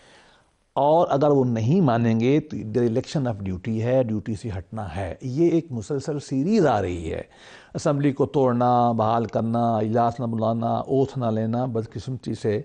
और अगर वो नहीं मानेंगे तो डिरेक्शन ऑफ ड्यूटी है, ड्यूटी से हटना है। ये एक मुसलसल सीरीज़ आ रही है, असम्बली को तोड़ना, बहाल करना, इजलास ना बुलाना, ओथ ना लेना, बदकिस्मती से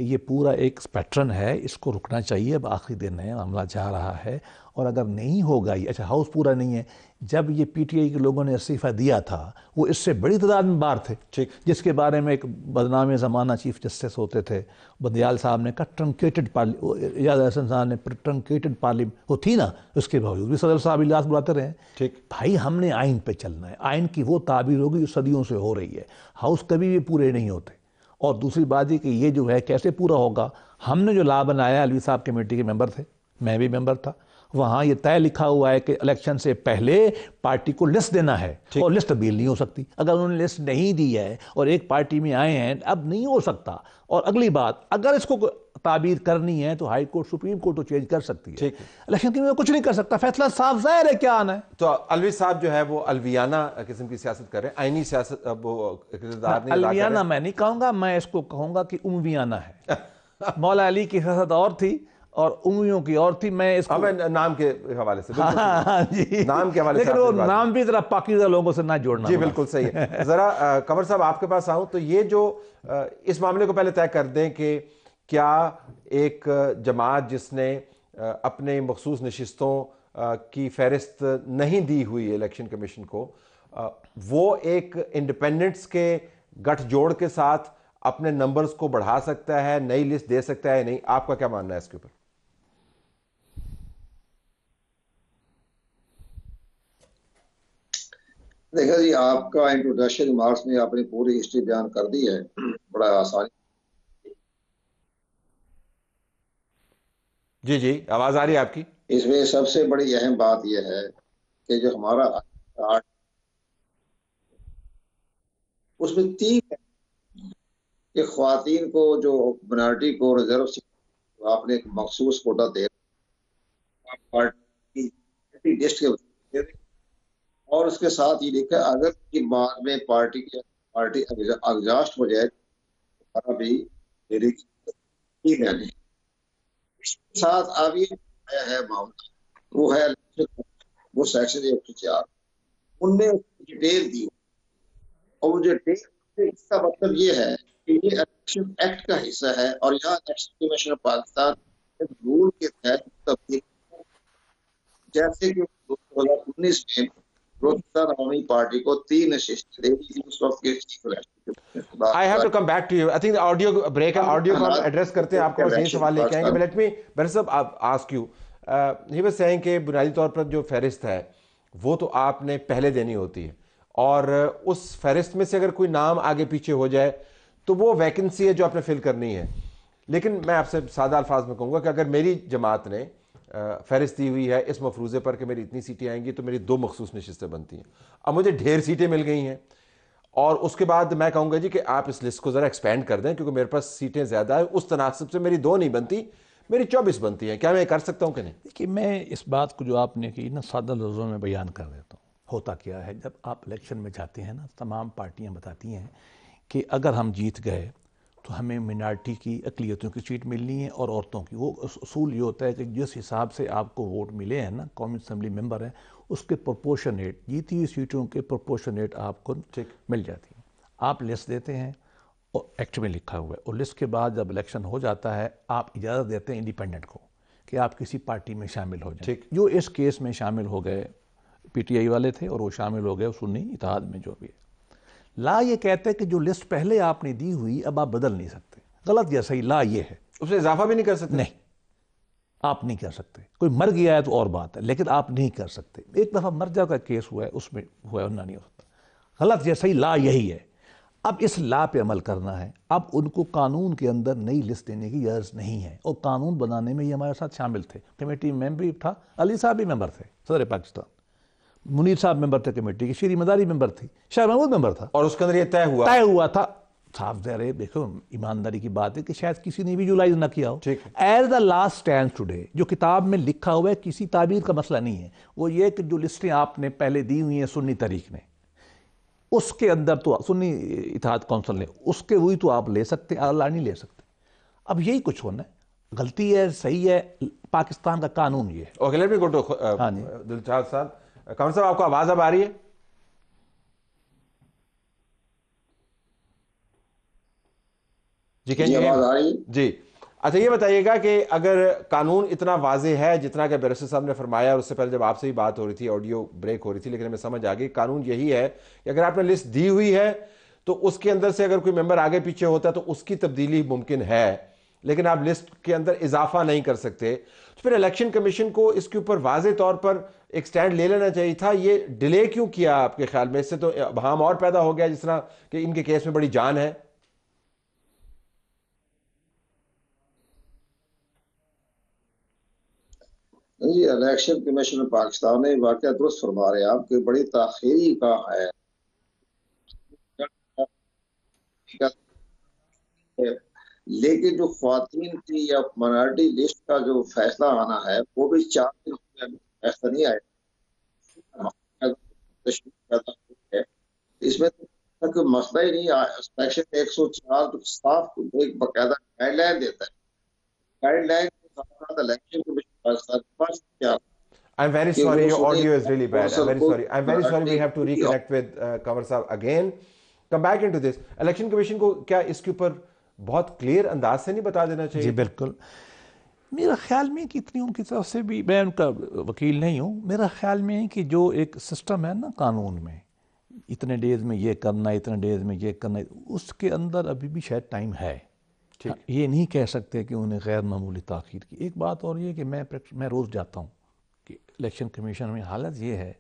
ये पूरा एक पैटर्न है, इसको रुकना चाहिए। अब आखिरी दिन है, मामला जा रहा है और अगर नहीं होगा ये, अच्छा हाउस पूरा नहीं है, जब ये पीटीआई के लोगों ने इस्तीफ़ा दिया था वो इससे बड़ी तादाद में बाहर थे, ठीक, जिसके बारे में एक बदनाम ज़माना चीफ जस्टिस होते थे बंदियाल साहब ने कहा ट्रंकेटेड इजाज़ अहसन साहब ने ट्रंकेटेड पार्लियामेंट वो थी ना, उसके बावजूद भी सदर साहब इजलास बुलाते रहे। ठीक भाई, हमने आइन पे चलना है, आइन की वो ताबीर होगी जो सदियों से हो रही है। हाउस कभी भी पूरे नहीं होते। और दूसरी बात ये कि ये जो है कैसे पूरा होगा, हमने जो ला बनाया, अलवी साहब कमेटी के मेंबर थे, मैं भी मेंबर था, वहाँ ये तय लिखा हुआ है कि इलेक्शन से पहले पार्टी को लिस्ट देना है और लिस्ट तब्दील नहीं हो सकती। अगर उन्होंने लिस्ट नहीं दी है और एक पार्टी में आए हैं, अब नहीं हो सकता। और अगली बात, अगर इसको ताबीर करनी है तो हाई कोर्ट, सुप्रीम कोर्ट तो चेंज कर सकती है, इलेक्शन की कुछ नहीं कर सकता, फैसला साफ जाहिर है क्या आना है। तो अलवी साहब जो है वो अलवियाना किस्म की सियासत कर रहे हैं, आईनी सियासत। अलवियाना मैं नहीं कहूँगा, मैं इसको कहूँगा कि उमवियाना है। मौला अली की सियासत और थी और उम्मीदों की और थी। मैं इसको नाम के हवाले से, हाँ जी, नाम के हवाले से, लेकिन वो नाम भी जरा पाकीज़ा लोगों से ना जोड़ना। जी बिल्कुल सही है। जरा कमर साहब आपके पास आऊं तो ये जो इस मामले को पहले तय कर दें कि क्या एक जमात जिसने अपने मखसूस नशिस्तों की फहरिस्त नहीं दी हुई इलेक्शन कमीशन को, वो एक इंडिपेंडेंट्स के गठजोड़ के साथ अपने नंबर्स को बढ़ा सकता है, नई लिस्ट दे सकता है? नहीं, आपका क्या मानना है इसके ऊपर? देखा जी, आपका इंट्रोडक्शन रिमार्क्स में आपने पूरी हिस्ट्री बयान कर दी है बड़ा आसानी। जी जी, आवाज आ रही है आपकी। इसमें सबसे बड़ी अहम बात यह है कि जो हमारा आर्ट, उसमें 3 है कि ख्वातीन को, जो माइनॉरिटी को रिजर्व सीट आपने एक मखसूस कोटा दे पार्टी की लिस्ट के दे दें। और उसके साथ ये लिखा है, अगर कि बाद में पार्टी एग्जॉस्ट हो जाए तो भी मेरी ठीक है। इसके साथ अब ये आया है मामला, वो है वो सेक्शन 104, उनने डिटेल दी। और वो डिटेल, इसका मतलब ये है कि ये इलेक्शन एक्ट का हिस्सा है और यहाँ election commission of Pakistan rule के तहत तब्दील, जैसे कि 2019 में रोहिंग्या अवामी पार्टी को 3 नशिस्तें दे दी थी उस वक्त के chief election. I have to come back to you. I think audio break है, ऑडियो को हम एड्रेस करते हैं। आपको बस यही सवाल लेके आएंगे। लेट मी बैरिस्टर साहब ask you, he was saying कि बुनियादी तौर पर जो फहरिस्त है वो तो आपने पहले देनी होती है, और उस फहरिस्त में से अगर कोई नाम आगे पीछे हो जाए तो वो वैकेंसी है जो आपने फिल करनी है। लेकिन मैं आपसे सादा अल्फाज में कहूँगा कि अगर मेरी जमात ने फहरिस्त दी हुई है इस मफरूज़े पर कि मेरी इतनी सीटें आएंगी तो मेरी 2 मखसूस नशिस्तें बनती हैं, अब मुझे ढेर सीटें मिल गई हैं, और उसके बाद मैं कहूँगा जी कि आप इस लिस्ट को ज़रा एक्सपेंड कर दें क्योंकि मेरे पास सीटें ज़्यादा है, उस तनासब से मेरी 2 नहीं बनती, मेरी 24 बनती हैं। क्या मैं कर सकता हूँ कि नहीं? देखिए, मैं इस बात को जो आपने की ना सादा लफ्ज़ों में बयान कर देता हूँ। होता क्या है, जब आप इलेक्शन में जाते हैं ना, तमाम पार्टियां बताती हैं कि अगर हम जीत गए तो हमें मिनार्टी की अक़लियतों की सीट मिलनी है और औरतों की। वो असूल ये होता है कि जिस हिसाब से आपको वोट मिले हैं ना, कौमी असम्बली मेंबर हैं, उसके प्रोपोर्शनेट जीती हुई सीटों के प्रोपोर्शनेट आपको मिल जाती है। आप लिस्ट देते हैं और एक्ट में लिखा हुआ है, और लिस्ट के बाद जब इलेक्शन हो जाता है आप इजाज़त देते हैं इंडिपेंडेंट को कि आप किसी पार्टी में शामिल हो जाए। जो इस केस में शामिल हो गए PTI वाले थे और वो शामिल हो गए सुन्नी इत्तेहाद में। जो भी है, ला ये कहते हैं कि जो लिस्ट पहले आपने दी हुई अब आप बदल नहीं सकते। गलत या सही, ला ये है। उसमें इजाफा भी नहीं कर सकते? नहीं, आप नहीं कर सकते। कोई मर गया है तो और बात है, लेकिन आप नहीं कर सकते। एक दफ़ा मर्जा का केस हुआ है, उसमें हुआ है, नहीं हो सकता। गलत या सही, ला यही है। अब इस ला पे अमल करना है। अब उनको कानून के अंदर नई लिस्ट देने की इजाज़त नहीं है, और कानून बनाने में ये हमारे साथ शामिल थे। कमेटी में भी था, अली साहब भी मेंबर थे, सदर पाकिस्तान, मुनीर साहब मेंबर थे कमेटी की, श्री मदारी मेंबर थी, शाह महमूद मेंबर था, और उसके अंदर ये तय हुआ था। साफ ज़ाहिर, देखो ईमानदारी की बात है कि शायद किसी ने विजुलाइज ना किया हो। As the last stand today, जो किताब में लिखा हुआ है, किसी ताबीर का मसला नहीं है। वो ये कि जो लिस्टें आपने पहले दी हुई हैं सुन्नी तरीक ने, उसके अंदर तो सुन्नी इत्तेहाद कौंसिल ने, उसके हुई तो आप ले सकते, अल्लाह नहीं ले सकते। अब यही कुछ होना है। गलती है, सही है, पाकिस्तान का कानून ये है। Okay, let me go to Dilshad साहब। कमर साहब, आपको आवाज अब आ रही है? जी, आवाज आ रही है जी। अच्छा, ये बताइएगा कि अगर कानून इतना वाजे है जितना कि बैरिस्टर साहब ने फरमाया, और उससे पहले जब आपसे ही बात हो रही थी, ऑडियो ब्रेक हो रही थी, लेकिन हमें समझ आ गई कानून यही है कि अगर आपने लिस्ट दी हुई है तो उसके अंदर से अगर कोई मेंबर आगे पीछे होता है तो उसकी तब्दीली मुमकिन है, लेकिन आप लिस्ट के अंदर इजाफा नहीं कर सकते। तो फिर इलेक्शन कमीशन को इसके ऊपर वाजे तौर पर एक स्टैंड ले लेना चाहिए था। ये डिले क्यों किया आपके ख्याल में? इससे तो बहाम और पैदा हो गया, जिस तरह कि इनके केस में बड़ी जान है। जी, इलेक्शन कमीशन पाकिस्तान ने वाकया दुरुस्त फरमा रहे हैं आप कि बड़ी ताखीरी का है, लेकिन जो ख्वातीन की या माइनॉरिटी लिस्ट का जो फैसला आना है वो भी 4 दिन में फैसला नहीं आया। इसमें तो कोई मसला ही नहीं आया। सेक्शन 104 तो साफ एक बाकायदा गाइडलाइन देता है, गाइडलाइन के साथ election commission. I'm very sorry, your audio is really bad. I'm very sorry. I'm very sorry. We have to reconnect with Kanwar Saab again. Come back into this. Election commission को क्या इसके ऊपर बहुत क्लियर अंदाज से नहीं बता देना चाहिए? जी बिल्कुल। मेरा ख्याल में कि इतनी उनकी तरफ से भी, मैं उनका वकील नहीं हूँ, मेरा ख्याल में है कि जो एक सिस्टम है ना कानून में, इतने डेज में ये करना, इतने डेज में ये करना, उसके अंदर अभी भी शायद टाइम है। ये नहीं कह सकते कि उन्हें गैर मामूली ताख़ीर की। एक बात और ये कि मैं रोज़ जाता हूँ कि इलेक्शन कमीशन में हालत ये है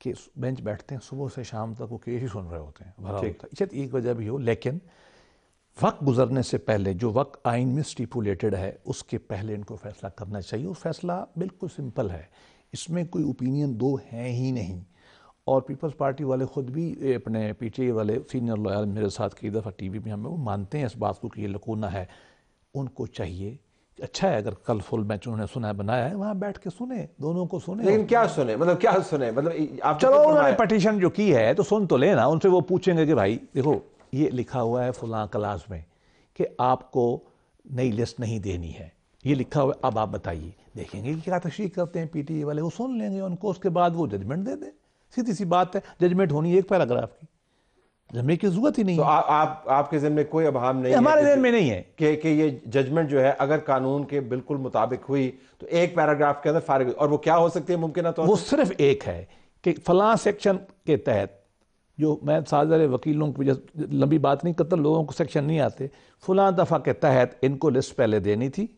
कि बेंच बैठते हैं सुबह से शाम तक वो केस ही सुन रहे होते हैं, भरा होता है। शायद एक वजह भी हो, लेकिन वक्त गुजरने से पहले जो वक्त आइन में स्टिपुलेटेड है उसके पहले इनको फैसला करना चाहिए। और फैसला बिल्कुल सिंपल है, इसमें कोई ओपिनियन दो हैं ही नहीं। और पीपल्स पार्टी वाले ख़ुद भी, अपने पीटीआई वाले सीनियर लॉयर मेरे साथ कई दफ़ा टीवी में हमें वो मानते हैं इस बात को कि ये लकूना है। उनको चाहिए, अच्छा है अगर कल फुल मैच उन्होंने सुना है, बनाया है, वहाँ बैठ के सुने, दोनों को सुने। लेकिन क्या सुने, मतलब क्या सुने, मतलब आप चलो उन्होंने पटिशन जो की है तो सुन तो लेना, उनसे वो पूछेंगे कि भाई देखो ये लिखा हुआ है फलां क्लास में कि आपको नई लिस्ट नहीं देनी है, ये लिखा हुआ है, अब आप बताइए। देखेंगे कि क्या तशरीह करते हैं पीटीआई वाले, वो सुन लेंगे उनको, उसके बाद वो जजमेंट दे दें। सीधी सी बात है, जजमेंट होनी एक पैराग्राफ की, जजमेंट की जरूरत ही नहीं तो है। आपके ज़हन में कोई अभाम नहीं है, हमारे ज़हन में नहीं है कि ये जजमेंट जो है अगर कानून के बिल्कुल मुताबिक हुई तो एक पैराग्राफ के अंदर फारिग हुई। और वो क्या हो सकती है मुमकिन तौर वो सिर्फ एक है कि फलां सेक्शन के तहत, जो मैं सारे वकीलों की लंबी बात नहीं करता, लोगों को सेक्शन नहीं आते, फलां दफ़ा के तहत इनको लिस्ट पहले देनी थी,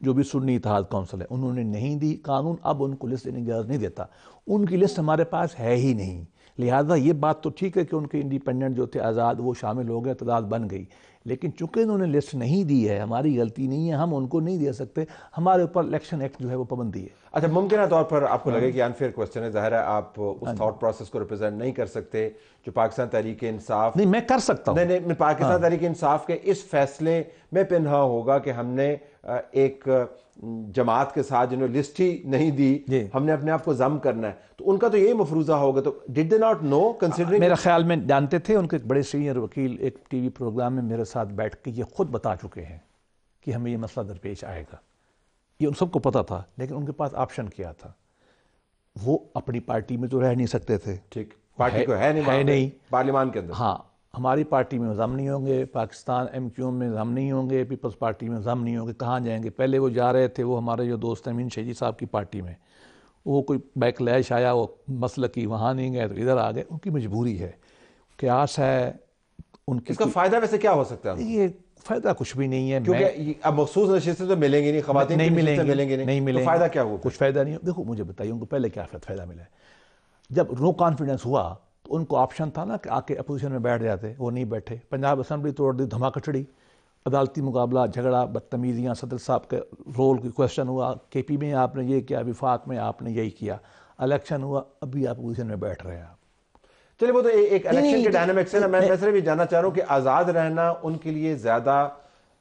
जो भी सुन्नी इत्तेहाद काउंसिल है उन्होंने नहीं दी, कानून अब उनको लिस्ट देने की इजाज़त नहीं देता, उनकी लिस्ट हमारे पास है ही नहीं। लिहाजा ये बात तो ठीक है कि उनके इंडिपेंडेंट जो थे आज़ाद वो शामिल हो गए, तादाद बन गई, लेकिन चूंकि उन्होंने लिस्ट नहीं दी है, हमारी गलती नहीं है, हम उनको नहीं दे सकते, हमारे ऊपर इलेक्शन एक्ट जो है वो पाबंदी है। अच्छा, मुमकिन तौर पर आपको लगे कि अनफेयर क्वेश्चन है, जाहिर है आप उस थॉट प्रोसेस को रिप्रेजेंट नहीं कर सकते जो पाकिस्तान तहरीक इंसाफ, नहीं मैं कर सकता हूँ, नहीं पाकिस्तान तहरीक इंसाफ के इस फैसले में पिन्हा होगा कि हमने एक जमात के साथ जिन्होंने लिस्ट ही नहीं दी, हमने अपने आप को जम करना है, तो उनका तो यही मफरूजा होगा। तो did they not know considering? मेरा ख्याल में जानते थे, उनके एक बड़े सीनियर वकील एक टीवी प्रोग्राम में मेरे साथ बैठ के ये खुद बता चुके हैं कि हमें ये मसला दरपेश आएगा, ये उन सबको पता था, लेकिन उनके पास ऑप्शन क्या था, वो अपनी पार्टी में तो रह नहीं सकते थे, ठीक, पार्टी को है नहीं पार्लियामान के अंदर, हाँ हमारी पार्टी में जम नहीं होंगे, पाकिस्तान MQM में जम नहीं होंगे, पीपल्स पार्टी में जम नहीं होंगे, कहाँ जाएंगे? पहले वो जा रहे थे, वो हमारे जो दोस्त अमीन शेजी साहब की पार्टी में, वो कोई बैकलैश आया, वो मसल की वहाँ नहीं गए तो इधर आ गए, उनकी मजबूरी है, क्यास है उनकी। इसका फ़ायदा वैसे क्या हो सकता है? ये फ़ायदा कुछ भी नहीं है, क्योंकि अब मखसूस नशिस्तें तो मिलेंगी नहीं, ख़वातीन नहीं मिलेंगी, नहीं मिलेंगी, तो फ़ायदा क्या हुआ? कुछ फ़ायदा नहीं। देखो मुझे बताइए उनको पहले क्या फ़ायदा मिला है? जब नो कॉन्फिडेंस हुआ तो उनको ऑप्शन था ना कि आके अपोजिशन में बैठ जाते, वो नहीं बैठे, पंजाब असम्बली तोड़ दी, धमाकचड़ी, अदालती मुकाबला, झगड़ा, बदतमीजियाँ, सदर साहब के रोल की क्वेश्चन हुआ, KP में आपने ये किया, विफाक में आपने यही किया, इलेक्शन हुआ, अभी आप अपोजिशन में बैठ रहे हैं आप। चलिए वो तो एक इलेक्शन के डायनामिक्स है ना, मैं सिर्फ भी जानना चाह रहा हूँ कि आज़ाद रहना उनके लिए ज़्यादा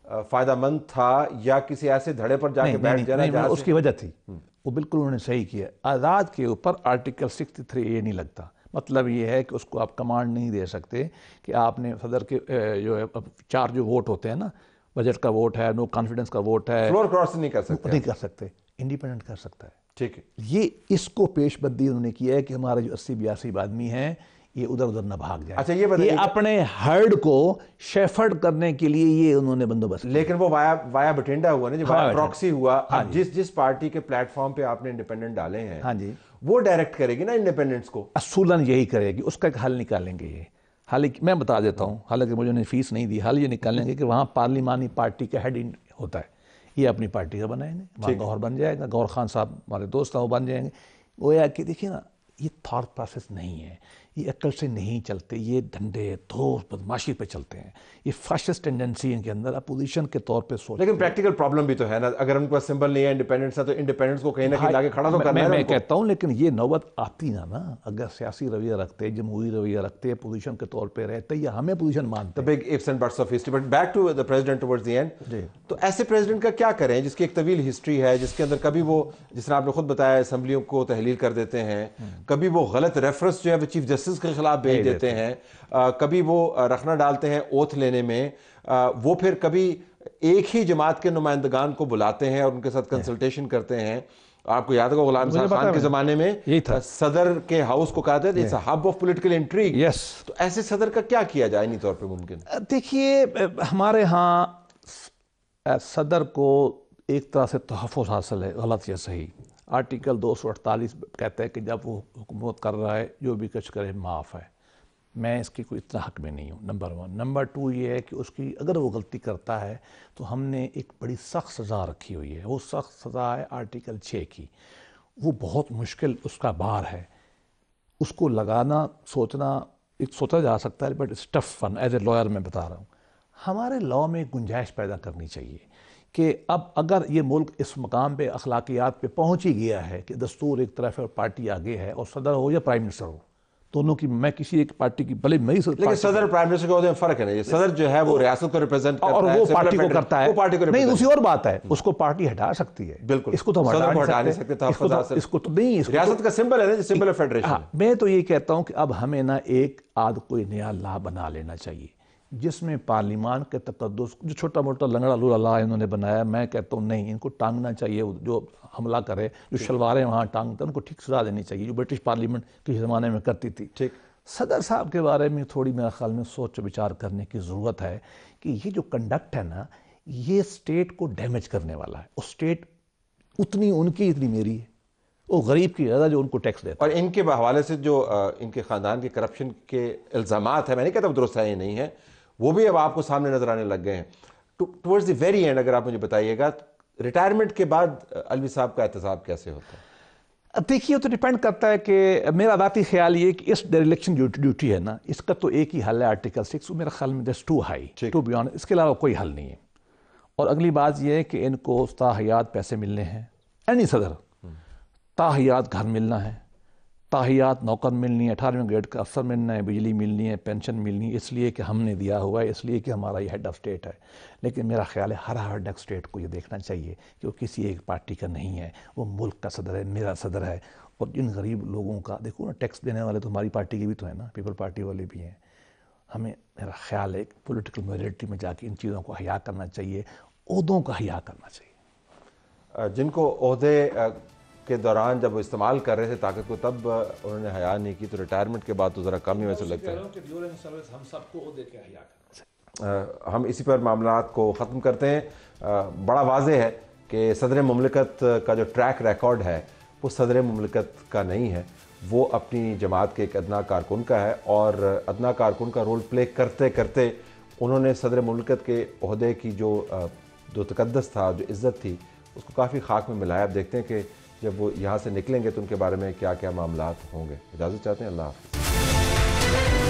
फ़ायदेमंद था या किसी ऐसे धड़े पर जाके बैठ जाना? उसकी वजह थी, वो बिल्कुल उन्होंने सही किया। आज़ाद के ऊपर आर्टिकल 63A नहीं लगता, मतलब ये है कि उसको आप कमांड नहीं दे सकते कि आपने सदर के जो है 4 जो वोट होते हैं ना, बजट का वोट है, नो कॉन्फिडेंस का वोट है, फ्लोर क्रॉस नहीं कर सकते, इंडिपेंडेंट कर सकता है। ठीक है, ये इसको पेशबंदी उन्होंने किया है कि हमारे जो 80-82 आदमी हैं ये उधर उधर न भाग जाए। अच्छा, ये अपने हर्ड को शेफर्ड करने के लिए ये उन्होंने बंदोबस्त, लेकिन वो वाया बठिंडा हुआ ना, जो वाया प्रॉक्सी हुआ। अब जिस पार्टी के प्लेटफॉर्म पे आपने इंडिपेंडेंट डाले हैं, हाँ जी, वो डायरेक्ट करेगी ना इंडिपेंडेंस को, असूलन यही करेगी, उसका एक हल निकालेंगे ये। हालांकि मैं बता देता हूँ, हालांकि मुझे उन्हें फीस नहीं दी, हल ये निकालेंगे कि वहाँ पार्लिमानी पार्टी का हेड होता है, ये अपनी पार्टी का बनाएंगे, वहाँ गौर बन जाएगा, गौर खान साहब हमारे दोस्त हैं वो बन जाएंगे। वो या कि देखिए ना, ये थॉट प्रोसेस नहीं है, ये अक्ल से नहीं चलते, ये धंधे धोस बदमाशी पे चलते हैं, ये फाशिस्ट टेंडेंसी इनके अंदर, अपोजिशन के तौर पे सोच। लेकिन प्रैक्टिकल प्रॉब्लम भी तो है ना, अगर उनके पास सिंबल नहीं है इंडिपेंडेंस है तो इंडिपेंडेंस को कहीं ना कहीं लाके खड़ा तो करना है। मैं कहता हूँ, लेकिन ये नौबत आती ना अगर सियासी रवैया रखते, जमहूरी रवैया रखते, पोजीशन के तौर पे रहते या हमें पोजीशन मानते। Big ifs and buts of history, but back to the president towards the end. तो ऐसे प्रेसिडेंट का क्या करें जिसकी एक तवील हिस्ट्री है, जिसके अंदर कभी वो, जिस तरह आपने खुद बताया, असेंबलियों को तहलील कर देते हैं, कभी वो गलत रेफरेंस जो है चीफ जस्टिस के खिलाफ भेज देते हैं, कभी वो रखना डालते हैं ओथ लेने में, वो फिर कभी एक ही जमात के नुमाइंदगान को बुलाते हैं और उनके साथ कंसल्टेशन करते हैं। आपको याद होगा गुलाम खान के जमाने में यही था, सदर के हाउस को कहते थे it's a hub of political intrigue. Yes, तो ऐसे सदर का क्या किया जाए नहीं तौर पे मुमकिन? देखिए हमारे यहाँ सदर को एक तरह से तहफ़्फ़ुज़ हासिल है, गलत या सही। आर्टिकल 248 कहता है कि जब वो हुकूमत कर रहा है जो भी कुछ करे माफ़ है, मैं इसकी कोई इतना हक में नहीं हूँ, नंबर 1। नंबर 2 ये है कि उसकी अगर वो गलती करता है तो हमने एक बड़ी सख्त सज़ा रखी हुई है, वो सख्त सज़ा है आर्टिकल 6 की, वो बहुत मुश्किल उसका बार है। उसको लगाना सोचना एक सोचा जा सकता है, but it's tough fun. As a lawyer मैं बता रहा हूँ, हमारे लॉ में गुंजाइश पैदा करनी चाहिए कि अब अगर ये मुल्क इस मकाम पे अखलाकियात पे पहुँच ही गया है कि दस्तूर एक तरफ है और पार्टी आगे है, और सदर हो या प्राइम मिनिस्टर हो, दोनों की, मैं किसी एक पार्टी की भले मेरी लेकिन सदर प्राइम मिनिस्टर के ओहदे में फर्क है ना, ये सदर जो है वो रियासत को रिप्रेजेंट करता और है, वो पार्टी को करता है, वो पार्टी को नहीं दूसरी और बात है, उसको पार्टी हटा सकती है। बिल्कुल, इसको तो हम सदर को हटा नहीं सकते, इसको तो नहीं, रियासत का सिंबल है ना, सिंबल ऑफ फेडरेशन। मैं तो ये कहता हूँ कि अब हमें ना एक कोई नया ला बना लेना चाहिए जिसमें पार्लिमान के तकद्दुस, जो छोटा मोटा लंगड़ा लूला ला इन्होंने बनाया, मैं कहता हूँ नहीं, इनको टांगना चाहिए। जो हमला करे, जो शलवारें वहाँ टांगते हैं, उनको ठीक सजा देनी चाहिए, जो ब्रिटिश पार्लियामेंट के ज़माने में करती थी। ठीक, सदर साहब के बारे में थोड़ी मेरे ख्याल में सोच विचार करने की ज़रूरत है कि ये जो कंडक्ट है ना, ये स्टेट को डैमेज करने वाला है। और स्टेट उतनी उनकी इतनी मेरी है, वो गरीब की ज़्यादा जो उनको टैक्स देता और इनके हवाले से जो इनके ख़ानदान के करप्शन के इल्ज़ामात हैं, मैं नहीं कहता दुरुस्त है, ये नहीं है, वो भी अब आपको सामने नजर आने लग गए हैं। टुवर्ड्स द वेरी एंड अगर आप मुझे बताइएगा, रिटायरमेंट के बाद अलवी साहब का एहतसाब कैसे होता है? देखिए, तो डिपेंड करता है कि मेरा ज़ाती ख्याल ये कि इस इलेक्शन ड्यूटी है ना, इसका तो एक ही हल है, आर्टिकल 6, मेरा ख्याल में that's too high to be honest, इसके अलावा कोई हल नहीं है। और अगली बात यह है कि इनको ताहियात पैसे मिलने हैं, एनी सदर, ताहियात घर मिलना है, ताहियात नौकर मिलनी है, 18वें ग्रेड का अफसर मिलना है, बिजली मिलनी है, पेंशन मिलनी है, इसलिए कि हमने दिया हुआ है, इसलिए कि हमारा ये हेड ऑफ स्टेट है। लेकिन मेरा ख्याल है हर हेड ऑफ स्टेट को ये देखना चाहिए कि वो किसी एक पार्टी का नहीं है, वो मुल्क का सदर है, मेरा सदर है। और जिन गरीब लोगों का देखो ना, टैक्स देने वाले तो हमारी पार्टी के भी तो है ना, पीपल पार्टी वाले भी हैं। हमें, मेरा ख्याल है, पॉलिटिकल मेजॉरिटी में जाके इन चीज़ों को हया करना चाहिए, ओहदों का हया करना चाहिए। जिनको ओहदे के दौरान जब वो इस्तेमाल कर रहे थे ताकत को, तब उन्होंने हया नहीं की, तो रिटायरमेंट के बाद तो ज़रा कम ही वैसे लगता है। हम सबको ओहदे के हया करना चाहिए। हम इसी पर मामलात को ख़त्म करते हैं। बड़ा वाज़ेह है कि सदर मुमलिकत का जो ट्रैक रिकॉर्ड है वो सदर मुमलिकत का नहीं है, वो अपनी जमात के एक अदना कारकुन का है, और अदना कारकुन का रोल प्ले करते करते उन्होंने सदर मुमलिकत के ओहदे की जो तकद्दस था, जो इज़्ज़त थी, उसको काफ़ी खाक में मिलाया। अब देखते हैं कि जब वो यहाँ से निकलेंगे तो उनके बारे में क्या क्या मामलात होंगे। इजाज़त चाहते हैं, अल्लाह हाफ़िज़।